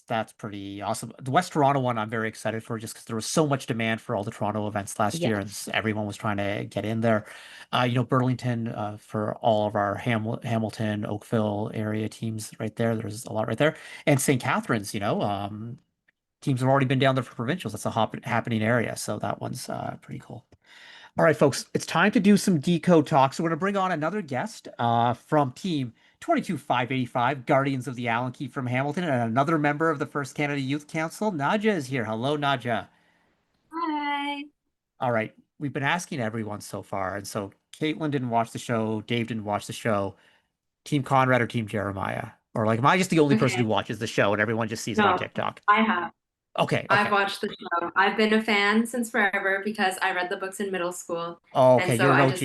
That's pretty awesome. The West Toronto one I'm very excited for, just because there was so much demand for all the Toronto events last year, and everyone was trying to get in there. Burlington for all of our Hamilton, Oakville area teams right there. There's a lot right there, and St. Catharines. Teams have already been down there for provincials. That's a happening area, so that one's pretty cool. All right, folks, it's time to do some Decode talk. So we're going to bring on another guest from Team 22585, Guardians of the Allen Key from Hamilton, and another member of the First Canada Youth Council. Nadja is here. Hello, Nadja. Hi. All right. We've been asking everyone so far. And so Kaitlyn didn't watch the show. Dave didn't watch the show. Team Conrad or Team Jeremiah? Or am I just the only person who watches the show and everyone just sees it on TikTok? I have. Okay. I've watched the show. I've been a fan since forever because I read the books in middle school. Oh, okay. You're an OG.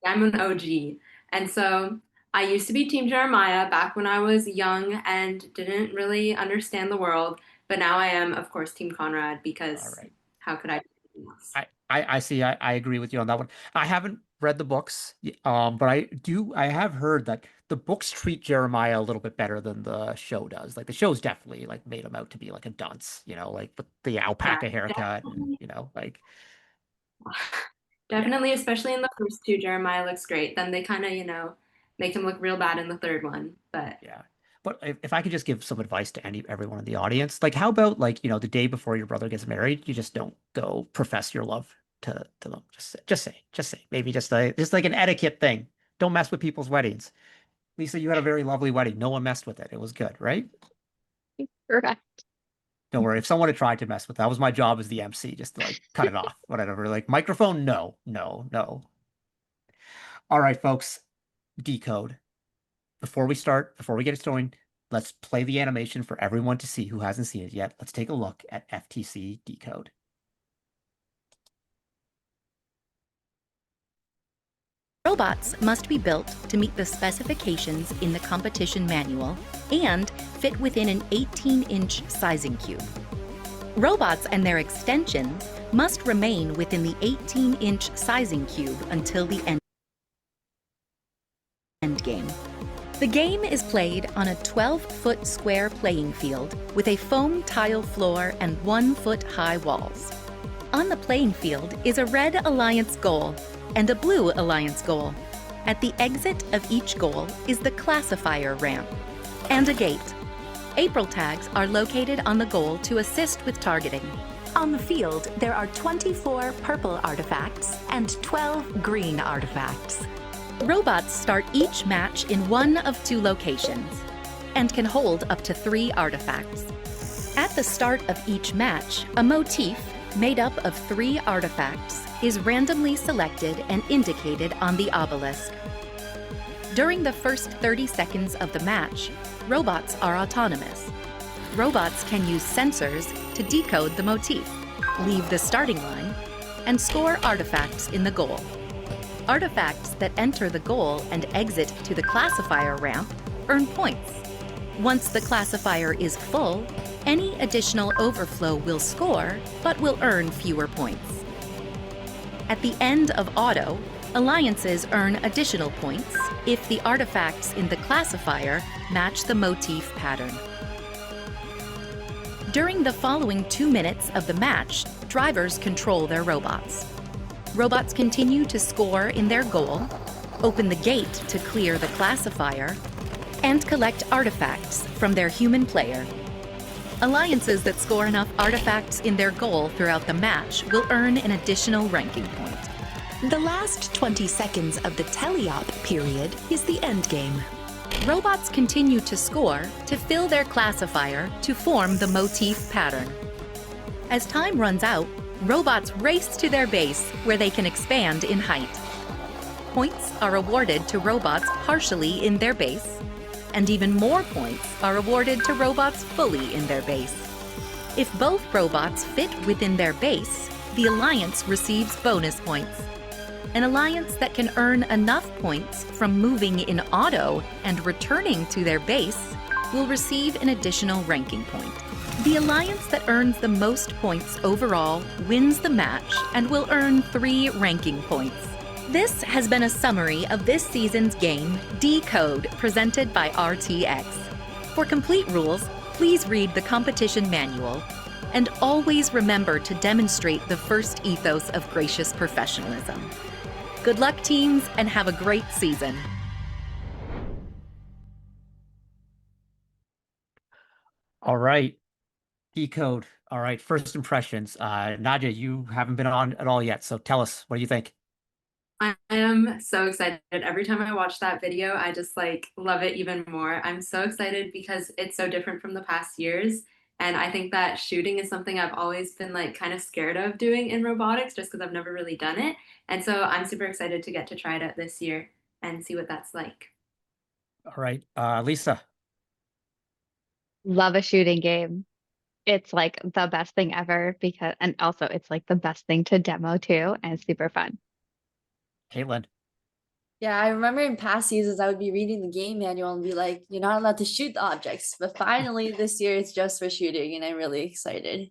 I'm an OG. And so I used to be Team Jeremiah back when I was young and didn't really understand the world. But now I am, of course, Team Conrad because how could I do anything else? I see. I agree with you on that one. I haven't read the books, but I have heard that the books treat Jeremiah a little bit better than the show does. Like the show's definitely made him out to be like a dunce, with the alpaca haircut, Definitely, especially in the first 2, Jeremiah looks great. Then they kind of, make him look real bad in the 3rd one. But yeah. But if I could just give some advice to everyone in the audience, how about the day before your brother gets married, you just don't go profess your love to them. Just say, maybe just like an etiquette thing. Don't mess with people's weddings. Lisa, you had a very lovely wedding. No one messed with it. It was good, right? Correct. Don't worry. If someone had tried to mess with it, that was my job as the MC, just to cut it off. Whatever. Microphone, no. All right, folks. Decode. Before we get it going, let's play the animation for everyone to see who hasn't seen it yet. Let's take a look at FTC Decode. Robots must be built to meet the specifications in the competition manual and fit within an 18-inch sizing cube. Robots and their extensions must remain within the 18-inch sizing cube until the end game. The game is played on a 12-foot square playing field with a foam tile floor and 1-foot-high walls. On the playing field is a red Alliance goal and a blue Alliance goal. At the exit of each goal is the classifier ramp and a gate. April tags are located on the goal to assist with targeting. On the field, there are 24 purple artifacts and 12 green artifacts. Robots start each match in one of 2 locations and can hold up to 3 artifacts. At the start of each match, a motif made up of 3 artifacts is randomly selected and indicated on the obelisk. During the first 30 seconds of the match, robots are autonomous. Robots can use sensors to decode the motif, leave the starting line, and score artifacts in the goal. Artifacts that enter the goal and exit to the classifier ramp earn points. Once the classifier is full, any additional overflow will score, but will earn fewer points. At the end of auto, Alliances earn additional points if the artifacts in the classifier match the motif pattern. During the following 2 minutes of the match, drivers control their robots. Robots continue to score in their goal, open the gate to clear the classifier, and collect artifacts from their human player. Alliances that score enough artifacts in their goal throughout the match will earn an additional ranking point. The last 20 seconds of the teleop period is the end game. Robots continue to score to fill their classifier to form the motif pattern. As time runs out, robots race to their base where they can expand in height. Points are awarded to robots partially in their base, and even more points are awarded to robots fully in their base. If both robots fit within their base, the alliance receives bonus points. An alliance that can earn enough points from moving in auto and returning to their base will receive an additional ranking point. The alliance that earns the most points overall wins the match and will earn 3 ranking points. This has been a summary of this season's game, Decode, presented by RTX. For complete rules, please read the competition manual, and always remember to demonstrate the first ethos of gracious professionalism. Good luck, teams, and have a great season. All right. Decode. All right. First impressions. Nadia, you haven't been on at all yet, so tell us, what do you think? I am so excited. Every time I watch that video, I just like love it even more. I'm so excited because it's so different from the past years. And I think that shooting is something I've always been like kind of scared of doing in robotics just because I've never really done it. And so I'm super excited to get to try it out this year and see what that's like. All right. Lisa. Love a shooting game. It's like the best thing ever because, and also it's like the best thing to demo too, and super fun. Kaitlyn. Yeah, I remember in past seasons I would be reading the game manual and be like, you're not allowed to shoot the objects. But finally this year it's just for shooting and I'm really excited.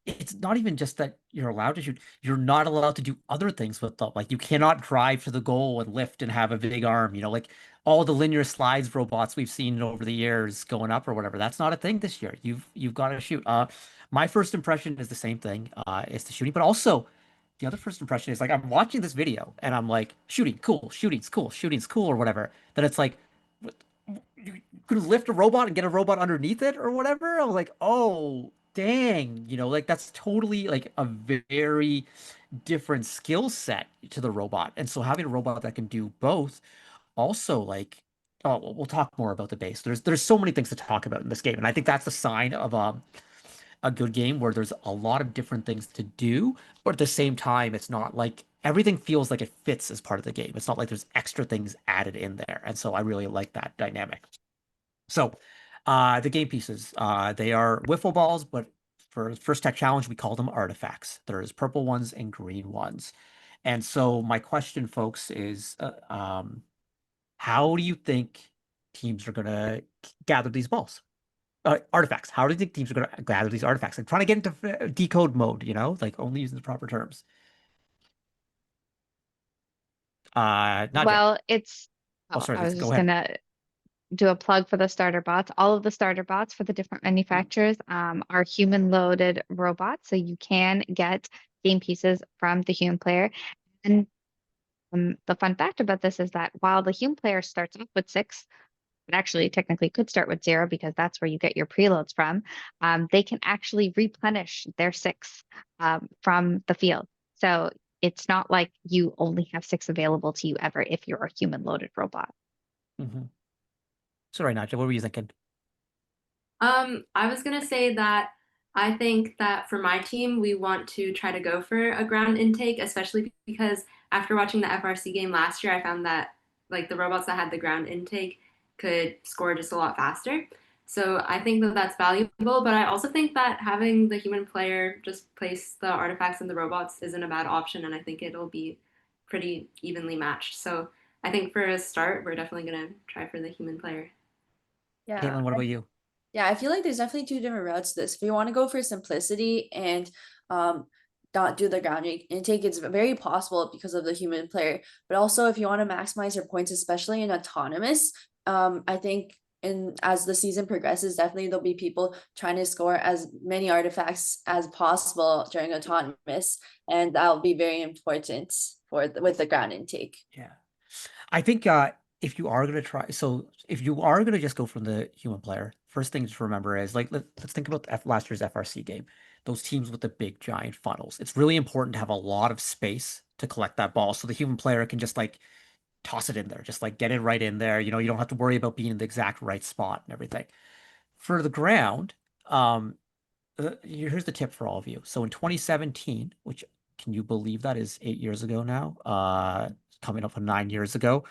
It's not even just that you're allowed to shoot. You're not allowed to do other things with them. Like you cannot drive to the goal and lift and have a big arm. You know, like all the linear slides robots we've seen over the years going up or whatever. That's not a thing this year. You've got to shoot. My first impression is the same thing. It's the shooting, but also the other first impression is like I'm watching this video and I'm like, shooting, cool, shooting's cool, shooting's cool, or whatever. Then it's like, you could lift a robot and get a robot underneath it or whatever. I was like, oh, dang, you know, like that's totally like a very different skill set to the robot. And so having a robot that can do both also like, oh, we'll talk more about the base. There's so many things to talk about in this game. And I think that's the sign of a good game where there's a lot of different things to do, but at the same time, it's not like everything feels like it fits as part of the game. It's not like there's extra things added in there. And so I really like that dynamic. So the game pieces, they are wiffle balls, but for First Tech Challenge, we call them artifacts. There's purple ones and green ones. And so my question, folks, is how do you think teams are going to gather these balls? Artifacts. How do you think teams are going to gather these artifacts? I'm trying to get into decode mode, you know, like only using the proper terms. Nadia. Well, it's, Oh, sorry, I was Lisa, just go ahead. gonna do a plug for the starter bots. All of the starter bots for the different manufacturers are human loaded robots. So you can get game pieces from the human player. And the fun fact about this is that while the human player starts off with 6, it actually technically could start with 0 because that's where you get your preloads from. They can actually replenish their 6 from the field. So it's not like you only have 6 available to you ever if you're a human loaded robot. Mm-hmm. Sorry, Nadia, what were you thinking? I was gonna say that I think that for my team, we want to try to go for a ground intake, especially because after watching the FRC game last year, I found that like the robots that had the ground intake could score just a lot faster. So I think that that's valuable, but I also think that having the human player just place the artifacts in the robots isn't a bad option, and I think it'll be pretty evenly matched. So I think for a start, we're definitely gonna try for the human player. Yeah. Kaitlyn, what about you? Yeah, I feel like there's definitely 2 different routes to this. If you want to go for simplicity and not do the ground intake, it's very possible because of the human player. But also, if you want to maximize your points, especially in autonomous, I think as the season progresses, definitely there'll be people trying to score as many artifacts as possible during autonomous, and that'll be very important with the ground intake. Yeah. I think if you are going to try, so if you are going to just go from the human player, first thing to remember is like, let's think about last year's FRC game, those teams with the big giant funnels. It's really important to have a lot of space to collect that ball so the human player can just like toss it in there, just like get it right in there. You know, you don't have to worry about being in the exact right spot and everything. For the ground, here's the tip for all of you. So in 2017, which can you believe that is 8 years ago now, coming up on 9 years ago,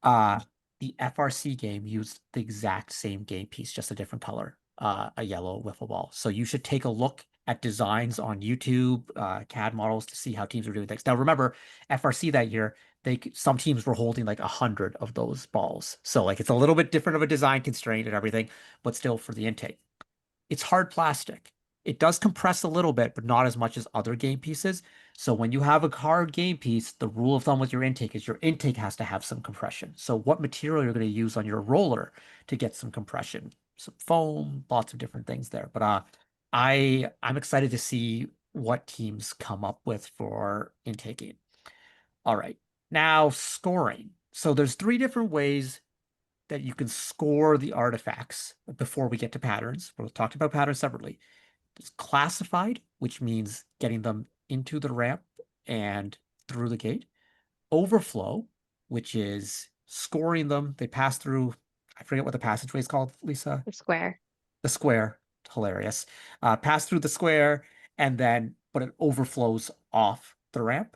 the FRC game used the exact same game piece, just a different color, a yellow wiffle ball. So you should take a look at designs on YouTube, CAD models to see how teams are doing things. Now remember, FRC that year, some teams were holding like 100 of those balls. So like it's a little bit different of a design constraint and everything, but still for the intake. It's hard plastic. It does compress a little bit, but not as much as other game pieces. So when you have a hard game piece, the rule of thumb with your intake is your intake has to have some compression. So what material you're going to use on your roller to get some compression? Some foam, lots of different things there. But I'm excited to see what teams come up with for intaking. All right, now scoring. So there's 3 different ways that you can score the artifacts before we get to patterns. We'll talk about patterns separately. It's classified, which means getting them into the ramp and through the gate. Overflow, which is scoring them. They pass through, I forget what the passageway is called, Lisa. The square. The square. Hilarious. Pass through the square, but it overflows off the ramp.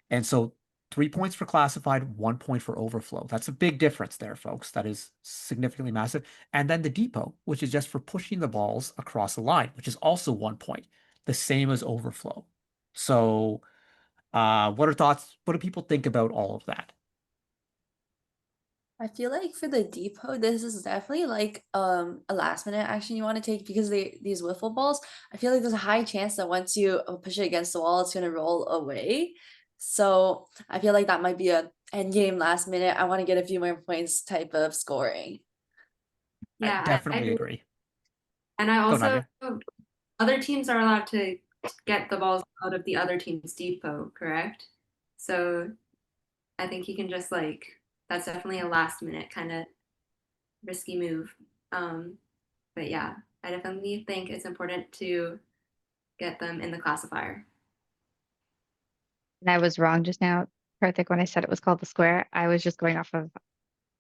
And so 3 points for classified, 1 point for overflow. That's a big difference there, folks. That is significantly massive. And then the depot, which is just for pushing the balls across the line, which is also 1 point, the same as overflow. So what are thoughts? What do people think about all of that? I feel like for the depot, this is definitely like a last minute action you want to take because these wiffle balls, I feel like there's a high chance that once you push it against the wall, it's gonna roll away. So I feel like that might be a end game last minute. I want to get a few more points type of scoring. Yeah, I definitely agree. And I also, Nadia. other teams are allowed to get the balls out of the other team's depot, correct? So I think you can just like, that's definitely a last minute kind of risky move. But yeah, I definitely think it's important to get them in the classifier. And I was wrong just now, Karthik, when I said it was called the square. I was just going off of,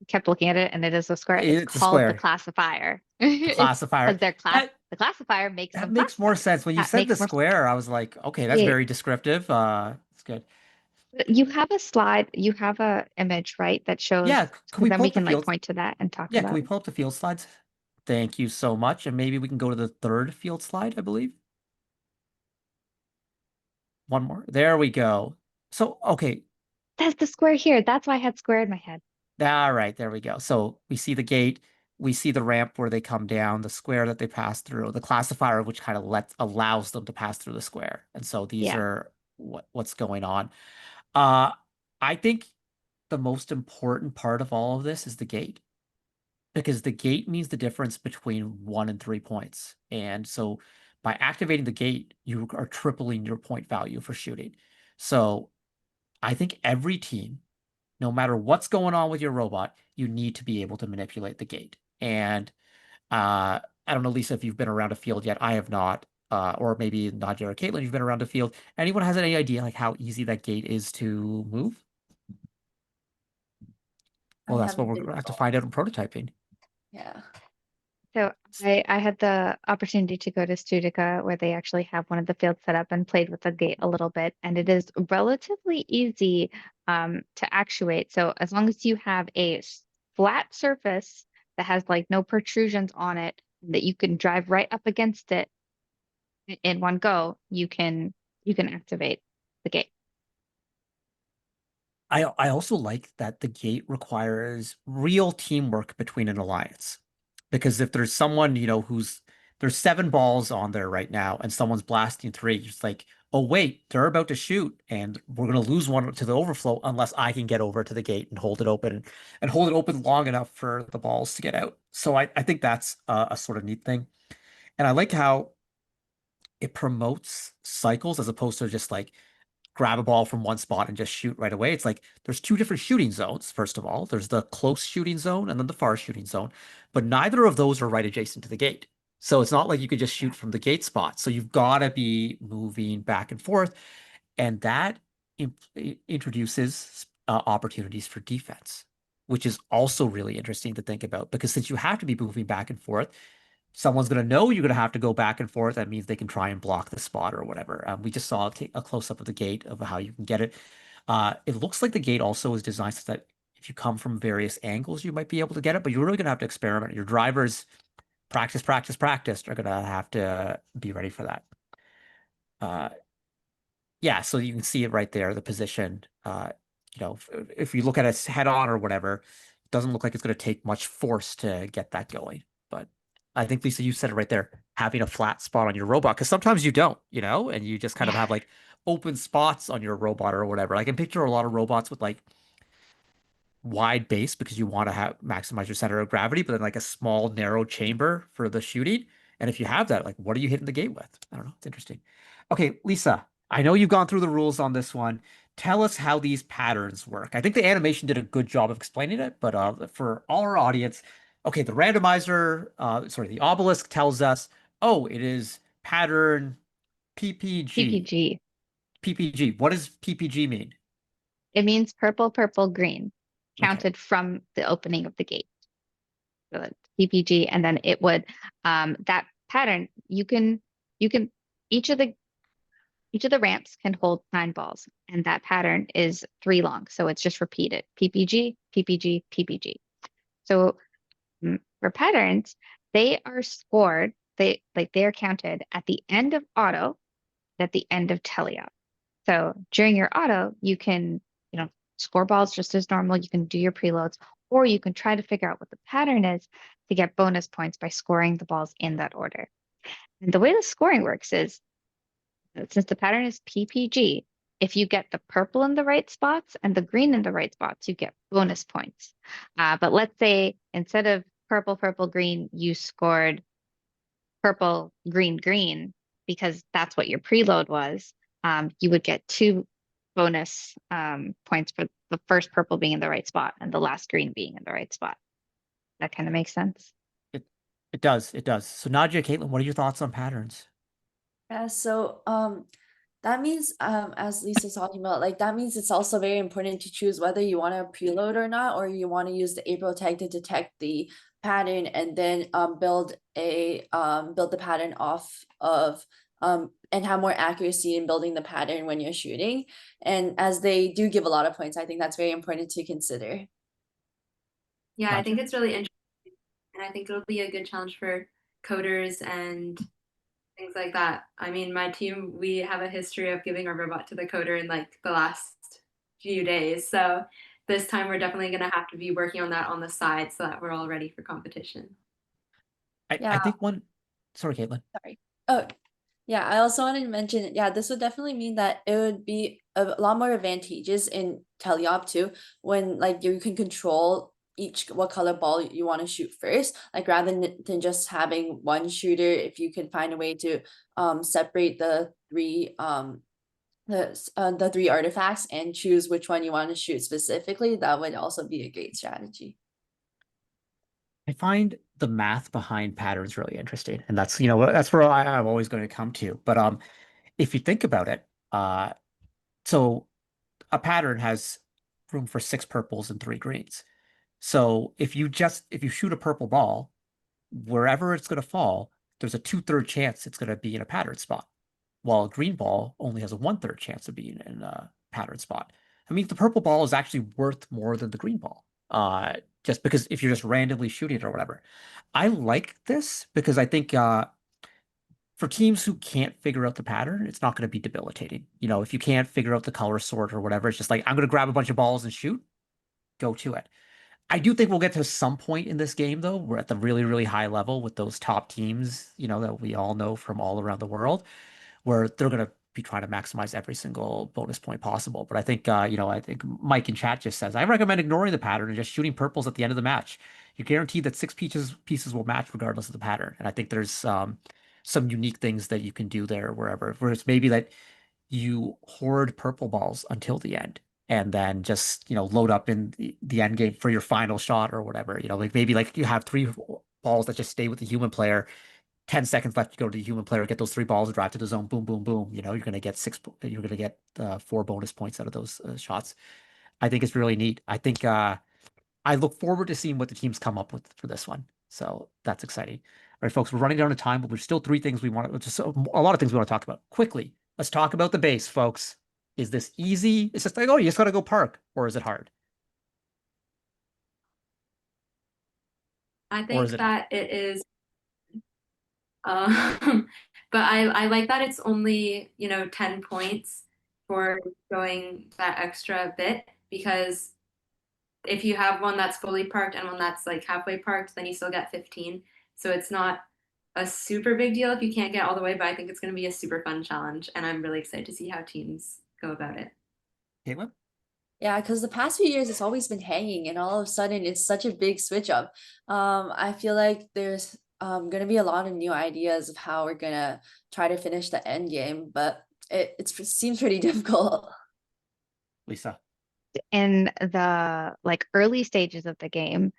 kept looking at it, and it is a square. It's It's a called the square. classifier. Classifier. Because the classifier makes That them makes more sense. When you That said the makes more square, I was like, okay, that's Yeah. very descriptive. It's good. You have a slide, you have a image, right, that shows, Yeah, can we then pull we up the can like field? point to that and talk Yeah, about can we it. pull up the field slides? Thank you so much. And maybe we can go to the 3rd field slide, I believe. One more. There we go. So, okay. That's the square here. That's why I had square in my head. All right, there we go. So we see the gate, we see the ramp where they come down, the square that they pass through, the classifier, which kind of allows them to pass through the square. And so these Yeah. are what's going on. I think the most important part of all of this is the gate, because the gate means the difference between 1 and 3 points. And so by activating the gate, you are tripling your point value for shooting. So I think every team, no matter what's going on with your robot, you need to be able to manipulate the gate. And I don't know, Lisa, if you've been around a field yet. I have not. Or maybe Nadia or Kaitlyn, you've been around a field. Anyone has any idea like how easy that gate is to move? Well, that's what we're going to have to find out in prototyping. Yeah. So I had the opportunity to go to Studica where they actually have one of the fields set up and played with the gate a little bit, and it is relatively easy to actuate. So as long as you have a flat surface that has like no protrusions on it, that you can drive right up against it in one go, you can activate the gate. I also like that the gate requires real teamwork between an alliance. Because if there's someone, you know, there's 7 balls on there right now and someone's blasting 3, it's like, oh wait, they're about to shoot, and we're gonna lose one to the overflow unless I can get over to the gate and hold it open and hold it open long enough for the balls to get out. So I think that's a sort of neat thing. And I like how it promotes cycles as opposed to just like grab a ball from one spot and just shoot right away. It's like there's two different shooting zones, first of all. There's the close shooting zone and then the far shooting zone, but neither of those are right adjacent to the gate. So it's not like you could just shoot from the gate spot. So you've got to be moving back and forth. And that introduces opportunities for defense, which is also really interesting to think about because since you have to be moving back and forth, someone's going to know you're going to have to go back and forth. That means they can try and block the spot or whatever. We just saw a close up of the gate of how you can get it. It looks like the gate also is designed so that if you come from various angles, you might be able to get it, but you're really going to have to experiment. Your drivers practice are going to have to be ready for that. Yeah, so you can see it right there, the position. If you look at it head on or whatever, it doesn't look like it's going to take much force to get that going. But I think, Lisa, you said it right there, having a flat spot on your robot, because sometimes you don't, and you just kind of have like open spots on your robot or whatever. I can picture a lot of robots with like wide base because you want to maximize your center of gravity, but then like a small narrow chamber for the shooting. And if you have that, like, what are you hitting the gate with? I don't know. It's interesting. Okay, Lisa, I know you've gone through the rules on this one. Tell us how these patterns work. I think the animation did a good job of explaining it, but for all our audience, okay, the randomizer, the obelisk tells us, oh, it is pattern PPG. PPG. What does PPG mean? It means purple, purple, green, counted from the opening of the gate. So PPG, and then it would that pattern you can each of the ramps can hold 9 balls, and that pattern is 3 long, so it's just repeated PPG, PPG, PPG. So for patterns, they are scored. They are counted at the end of auto, at the end of teleop. So during your auto, you can score balls just as normal. You can do your preloads, or you can try to figure out what the pattern is to get bonus points by scoring the balls in that order. And the way the scoring works is, since the pattern is PPG, if you get the purple in the right spots and the green in the right spots, you get bonus points. But let's say instead of purple, purple, green, you scored purple, green, green, because that's what your preload was, you would get 2 bonus points for the first purple being in the right spot and the last green being in the right spot. That kind of makes sense. It does. So Nadia, Kaitlyn, what are your thoughts on patterns? Yeah, so that means as Lisa's talking about, like that means it's also very important to choose whether you want to preload or not, or you want to use the April tag to detect the pattern and then build the pattern off of and have more accuracy in building the pattern when you're shooting. And as they do give a lot of points, I think that's very important to consider. Yeah, Gotcha. I think it's really interesting, and I think it'll be a good challenge for coders and things like that. I mean, my team, we have a history of giving our robot to the coder in like the last few days. So this time we're definitely going to have to be working on that on the side so that we're all ready for competition. I think sorry, Kaitlyn. Sorry. Oh, yeah, I also wanted to mention, yeah, this would definitely mean that it would be a lot more advantageous in teleop too, when like you can control what color ball you want to shoot first, like rather than just having one shooter. If you can find a way to separate the 3 the 3 artifacts and choose which one you want to shoot specifically, that would also be a great strategy. I find the math behind patterns really interesting, and that's that's where I'm always going to come to. But if you think about it, so a pattern has room for 6 purples and 3 greens. So if you shoot a purple ball, wherever it's going to fall, there's a 2/3 chance it's going to be in a pattern spot, while a green ball only has a 1/3 chance of being in a pattern spot. I mean, the purple ball is actually worth more than the green ball, just because if you're just randomly shooting it or whatever. I like this because I think for teams who can't figure out the pattern, it's not going to be debilitating. If you can't figure out the color sort or whatever, it's just like, I'm going to grab a bunch of balls and shoot, go to it. I do think we'll get to some point in this game, though. We're at the really, really high level with those top teams, that we all know from all around the world, where they're going to be trying to maximize every single bonus point possible. But I think, I think Mike in chat just says, I recommend ignoring the pattern and just shooting purples at the end of the match. You're guaranteed that 6 pieces will match regardless of the pattern. And I think there's some unique things that you can do there where it's maybe that you hoard purple balls until the end and then just, load up in the end game for your final shot or whatever. Like maybe like you have 3 balls that just stay with the human player. 10 seconds left, you go to the human player, get those 3 balls, drive to the zone, boom, boom, boom. You're going to get 4 bonus points out of those shots. I think it's really neat. I think I look forward to seeing what the teams come up with for this one. So that's exciting. All right, folks, we're running down to time, but there's still 3 things we want to, just a lot of things we want to talk about quickly. Let's talk about the base, folks. Is this easy? It's just like, oh, you just got to go park, or is it hard? I think that it is. But I like that it's only, 10 points for going that extra bit, because if you have one that's fully parked and one that's like halfway parked, then you still get 15. So it's not a super big deal if you can't get all the way, but I think it's going to be a super fun challenge, and I'm really excited to see how teams go about it. Kaitlyn? Yeah, because the past few years it's always been hanging, and all of a sudden it's such a big switch up. I feel like there's gonna be a lot of new ideas of how we're gonna try to finish the end game, but it seems pretty difficult. Lisa? In the like early stages of the game,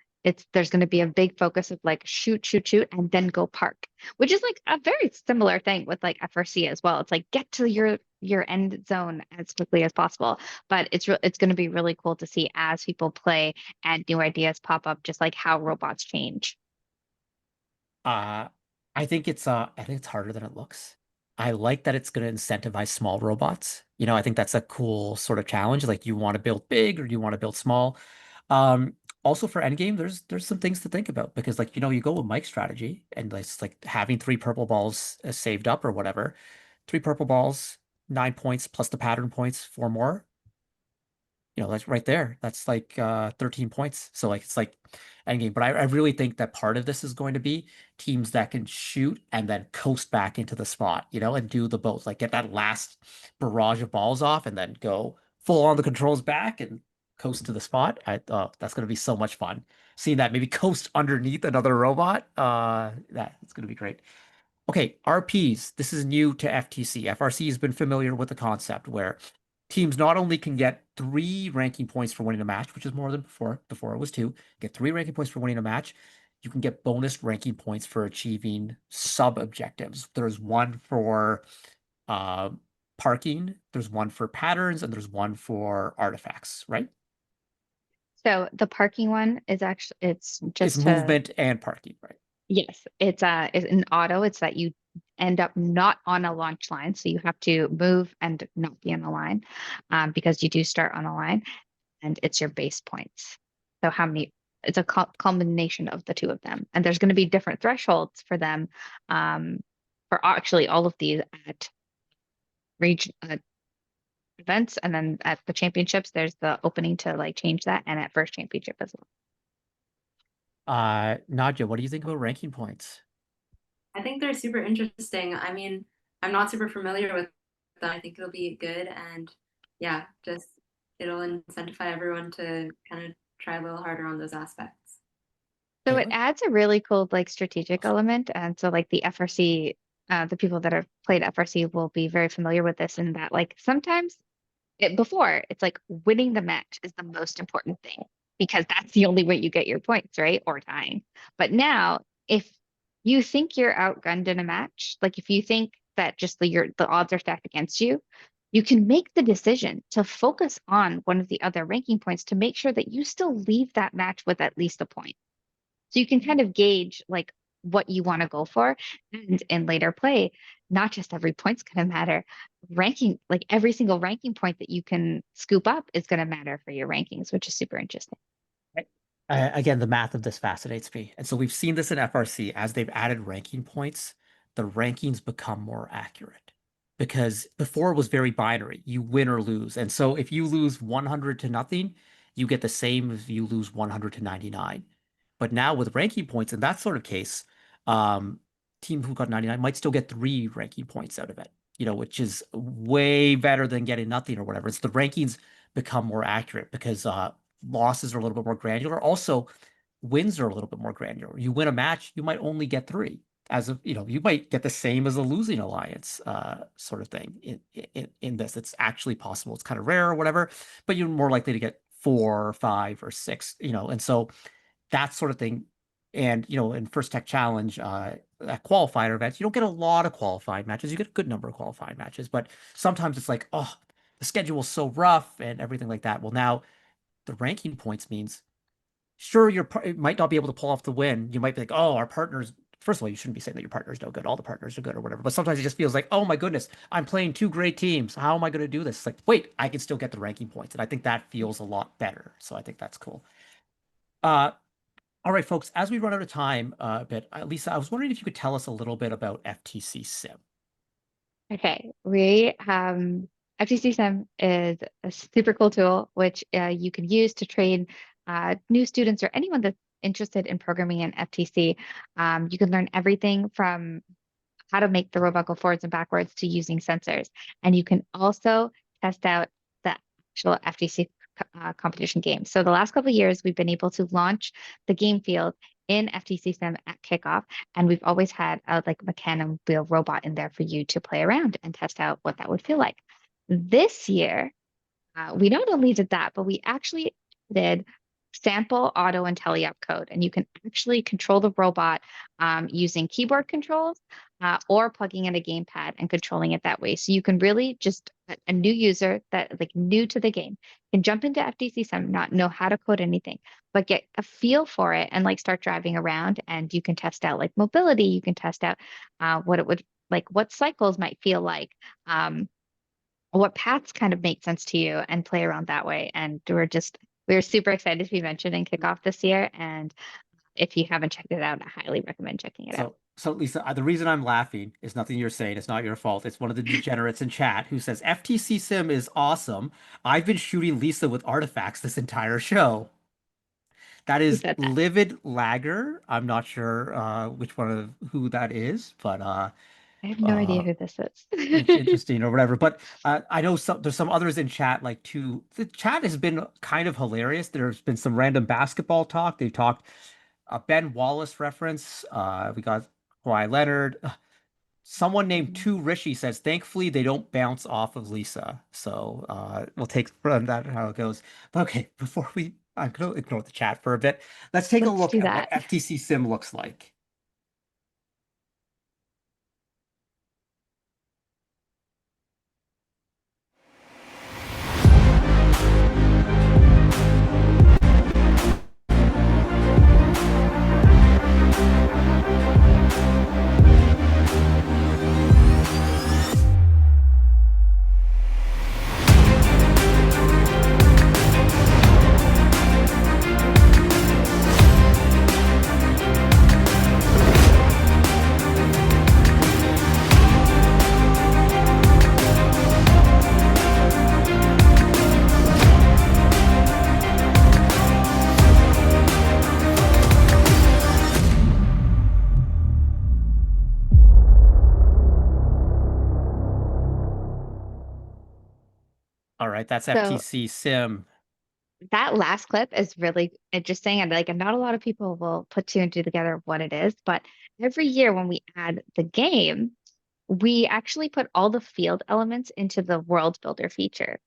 there's going to be a big focus of like shoot, and then go park, which is like a very similar thing with like FRC as well. It's like get to your end zone as quickly as possible. But it's going to be really cool to see as people play and new ideas pop up, just like how robots change. I think it's harder than it looks. I like that it's going to incentivize small robots. I think that's a cool sort of challenge. Like, you want to build big or do you want to build small? Also for endgame, there's some things to think about, because like, you go with Mike's strategy and it's like having 3 purple balls saved up or whatever. 3 purple balls, 9 points plus the pattern points, 4 more. That's right there. That's like 13 points. So like it's like endgame. But I really think that part of this is going to be teams that can shoot and then coast back into the spot, and do the both. Like get that last barrage of balls off and then go full on the controls back and coast to the spot. That's going to be so much fun. Seeing that maybe coast underneath another robot. That's going to be great. Okay, RPs. This is new to FTC. FRC has been familiar with the concept where teams not only can get 3 ranking points for winning a match, which is more than before. Before it was 2. Get 3 ranking points for winning a match. You can get bonus ranking points for achieving sub-objectives. There's one for parking, there's one for patterns, and there's one for artifacts, right? So the parking one is actually, it's just movement and parking, right? Yes, it's an auto. It's that you end up not on a launch line, so you have to move and not be on a line, because you do start on a line, and it's your base points. So it's a combination of the 2 of them, and there's going to be different thresholds for them, for actually all of these at region events, and then at the championships there's the opening to like change that, and at first championship as well. Nadja, what do you think about ranking points? I think they're super interesting. I mean, I'm not super familiar with them. I think it'll be good, and yeah, just it'll incentivize everyone to kind of try a little harder on those aspects. So it adds a really cool like strategic element, and so like the FRC, the people that have played FRC will be very familiar with this, in that like sometimes before it's like winning the match is the most important thing, because that's the only way you get your points, right? Or tying. But now, if you think you're outgunned in a match, like if you think that just the odds are stacked against you, you can make the decision to focus on one of the other ranking points to make sure that you still leave that match with at least a point. So you can kind of gauge like what you want to go for. And in later play, not just every point's going to matter. Ranking, like every single ranking point that you can scoop up is going to matter for your rankings, which is super interesting. Again, the math of this fascinates me. And so we've seen this in FRC. As they've added ranking points, the rankings become more accurate, because before it was very binary. You win or lose. And so if you lose 100 to nothing, you get the same as you lose 100 to 99. But now with ranking points in that sort of case, team who got 99 might still get 3 ranking points out of it. which is way better than getting nothing or whatever. It's the rankings become more accurate because losses are a little bit more granular. Also, wins are a little bit more granular. You win a match, you might only get 3. As of, you might get the same as a losing alliance, sort of thing. In this, it's actually possible. It's kind of rare or whatever, but you're more likely to get 4 or 5 or 6. And so that sort of thing. And in First Tech Challenge, at qualifier events, you don't get a lot of qualifying matches. You get a good number of qualifying matches, but sometimes it's like, oh, the schedule's so rough and everything like that. Well, now the ranking points means, sure, you might not be able to pull off the win. You might be like, oh, our partners. First of all, you shouldn't be saying that your partner's no good. All the partners are good or whatever. But sometimes it just feels like, oh my goodness, I'm playing 2 great teams. How am I going to do this? It's like, wait, I can still get the ranking points. And I think that feels a lot better. So I think that's cool. All right, folks, as we run out of time a bit, Lisa, I was wondering if you could tell us a little bit about FTC Sim. Okay, FTC Sim is a super cool tool which you can use to train new students or anyone that's interested in programming in FTC. You can learn everything from how to make the robot go forwards and backwards to using sensors. And you can also test out the actual FTC competition game. So the last couple of years, we've been able to launch the game field in FTC Sim at kickoff, and we've always had a mechanical wheel robot in there for you to play around and test out what that would feel like. This year, we not only did that, but we actually did sample auto and teleop code, and you can actually control the robot using keyboard controls or plugging in a gamepad and controlling it that way. So you can really just a new user that new to the game can jump into FTC Sim, not know how to code anything, but get a feel for it and start driving around. And you can test out mobility. You can test out what it would what cycles might feel like. What paths kind of make sense to you and play around that way. And we're super excited to be mentioned in kickoff this year. And if you haven't checked it out, I highly recommend checking it out. So Lisa, the reason I'm laughing is nothing you're saying. It's not your fault. It's one of the degenerates in chat who says FTC Sim is awesome. I've been shooting Lisa with artifacts this entire show. That is Livid Lagger. I'm not sure who that is, but I have no idea who this is. It's interesting or whatever. But I know there's some others in chat too. The chat has been kind of hilarious. There's been some random basketball talk. They've talked Ben Wallace reference. We got Kawhi Leonard. Someone named Two Rishi says, thankfully they don't bounce off of Lisa. So we'll take from that how it goes. But okay, I'm going to ignore the chat for a bit. Let's take a look at what FTC Sim looks like. All right, that's FTC Sim. That last clip is really interesting, and not a lot of people will put 2 and 2 together what it is. But every year when we add the game, we actually put all the field elements into the world builder feature.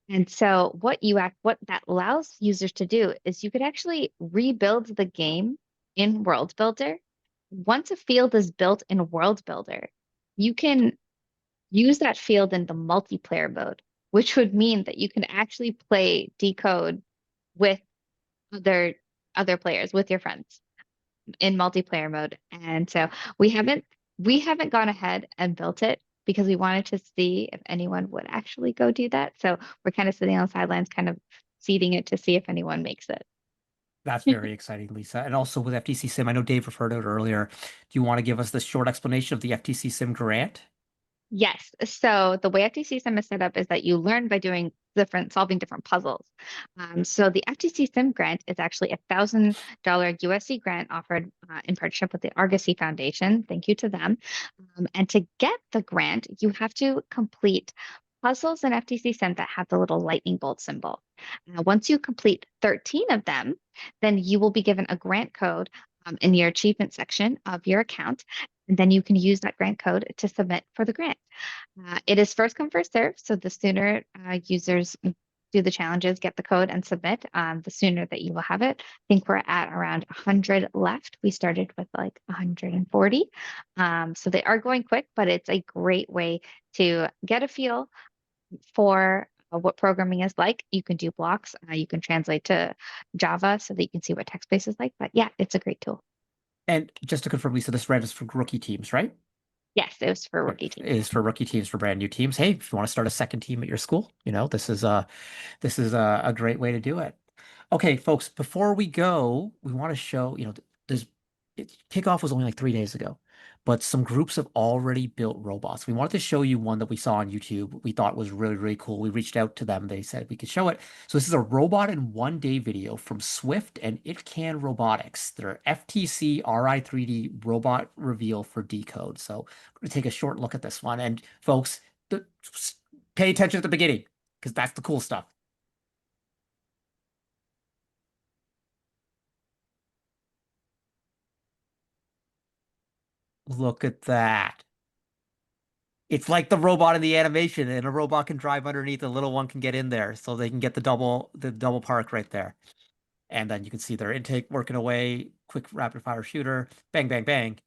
And so what that allows users to do is you could actually rebuild the game in world builder. Once a field is built in world builder, you can use that field in the multiplayer mode, which would mean that you can actually play Decode with other players, with your friends in multiplayer mode. And so we haven't gone ahead and built it because we wanted to see if anyone would actually go do that. So we're kind of sitting on the sidelines, kind of seeding it to see if anyone makes it. That's very exciting, Lisa. And also with FTC Sim, I know Dave referred to it earlier. Do you want to give us the short explanation of the FTC Sim grant? Yes. So the way FTC Sim is set up is that you learn by doing solving different puzzles. So the FTC Sim grant is actually $1,000 USC grant offered in partnership with the Argosy Foundation. Thank you to them. And to get the grant, you have to complete puzzles in FTC Sim that have the little lightning bolt symbol. Once you complete 13 of them, then you will be given a grant code in your achievement section of your account. And then you can use that grant code to submit for the grant. It is first come, first serve. So the sooner users do the challenges, get the code and submit, the sooner that you will have it. I think we're at around 100 left. We started with like 140. So they are going quick, but it's a great way to get a feel for what programming is like. You can do blocks. You can translate to Java so that you can see what text space is like. But yeah, it's a great tool. And just to confirm, Lisa, this grant is for rookie teams, right? Yes, it was for rookie teams. It is for rookie teams, for brand new teams. Hey, if you want to start a second team at your school, this is a great way to do it. Okay, folks, before we go, we want to show, kickoff was only like 3 days ago, but some groups have already built robots. We wanted to show you one that we saw on YouTube. We thought was really, really cool. We reached out to them. They said we could show it. So this is a robot in 1 day video from Swift and It Can Robotics. Their FTC RI3D robot reveal for Decode. So we're going to take a short look at this one. And folks, pay attention at the beginning because that's the cool stuff. Look at that. It's like the robot in the animation, and a robot can drive underneath, the little one can get in there, so they can get the double park right there. And then you can see their intake working away, quick rapid fire shooter, bang, bang, bang.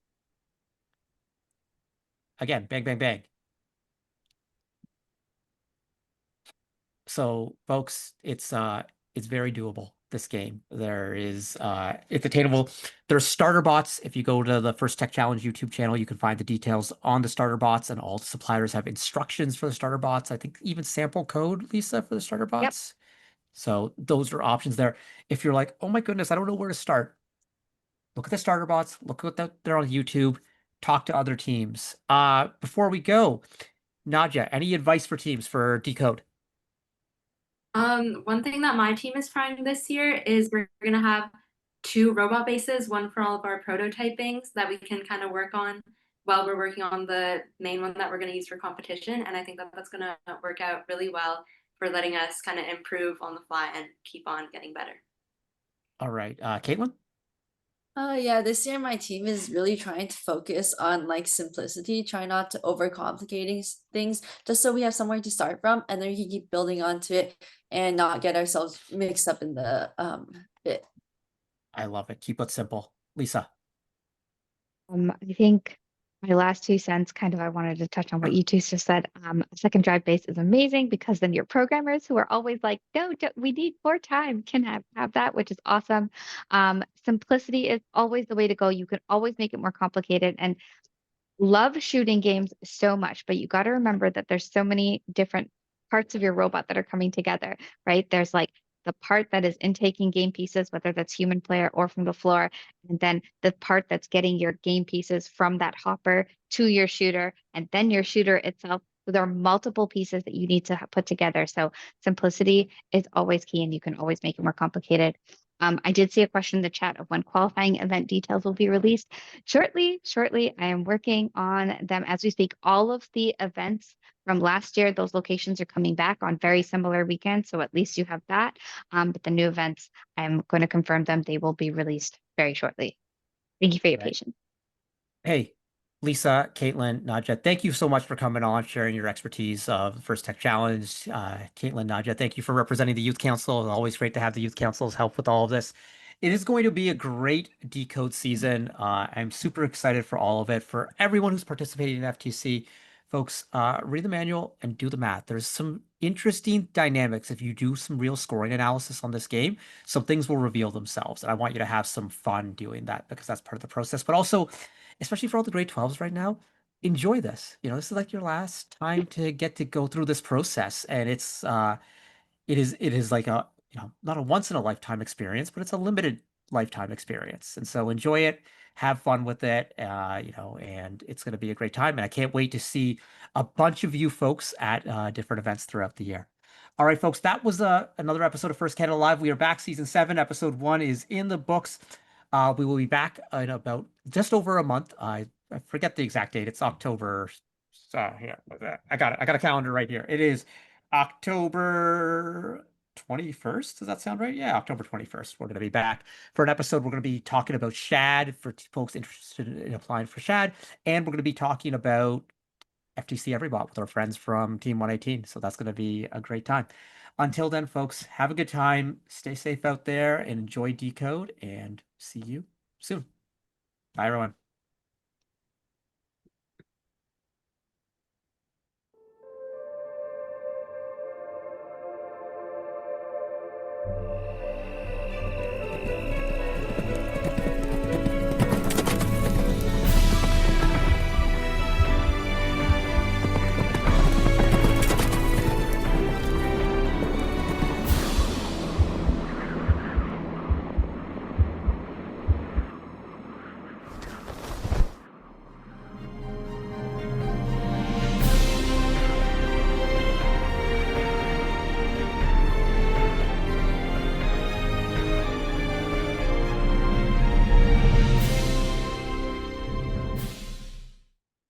Again, bang, bang, bang. So folks, it's very doable, this game. There is it's attainable. There's starter bots. If you go to the First Tech Challenge YouTube channel, you can find the details on the starter bots, and all the suppliers have instructions for the starter bots. I think even sample code, Lisa, for the starter bots. Yep. So those are options there. If you're like, oh my goodness, I don't know where to start, look at the starter bots, look at what they're on YouTube, talk to other teams. Before we go, Nadja, any advice for teams for Decode? One thing that my team is trying this year is we're gonna have 2 robot bases, one for all of our prototypings that we can kind of work on while we're working on the main one that we're gonna use for competition. And I think that that's gonna work out really well for letting us kind of improve on the fly and keep on getting better. All right, Kaitlyn? Yeah, this year my team is really trying to focus on like simplicity, try not to overcomplicating things, just so we have somewhere to start from, and then we can keep building onto it and not get ourselves mixed up in the bit. I love it. Keep it simple. Lisa? I think my last 2 cents, kind of, I wanted to touch on what you two just said. A second drive base is amazing because then your programmers who are always like, no, we need more time, can have that, which is awesome. Simplicity is always the way to go. You can always make it more complicated, and love shooting games so much, but you got to remember that there's so many different parts of your robot that are coming together, right? There's like the part that is intaking game pieces, whether that's human player or from the floor, and then the part that's getting your game pieces from that hopper to your shooter, and then your shooter itself. So there are multiple pieces that you need to put together. So simplicity is always key, and you can always make it more complicated. I did see a question in the chat of when qualifying event details will be released. Shortly, I am working on them as we speak. All of the events from last year, those locations are coming back on very similar weekends, so at least you have that. But the new events, I'm going to confirm them. They will be released very shortly. Thank you for your patience. Hey, Lisa, Kaitlyn, Nadja, thank you so much for coming on, sharing your expertise of the First Tech Challenge. Kaitlyn, Nadja, thank you for representing the Youth Council. It's always great to have the Youth Council's help with all of this. It is going to be a great Decode season. I'm super excited for all of it. For everyone who's participating in FTC, folks, read the manual and do the math. There's some interesting dynamics. If you do some real scoring analysis on this game, some things will reveal themselves. And I want you to have some fun doing that because that's part of the process. But also, especially for all the grade 12s right now, enjoy this. This is like your last time to get to go through this process. And it is like a, not a once in a lifetime experience, but it's a limited lifetime experience. And so enjoy it, have fun with it, and it's going to be a great time. And I can't wait to see a bunch of you folks at different events throughout the year. All right, folks, that was another episode of First Canada Live. We are back, season 7, episode 1 is in the books. We will be back in about just over a month. I forget the exact date. It's October. Here, I got it. I got a calendar right here. It is October 21st. Does that sound right? Yeah, October 21st. We're going to be back for an episode. We're going to be talking about SHAD for folks interested in applying for SHAD. And we're going to be talking about FTC Everybot with our friends from Team 118. So that's going to be a great time. Until then, folks, have a good time. Stay safe out there and enjoy Decode, and see you soon. Bye, everyone.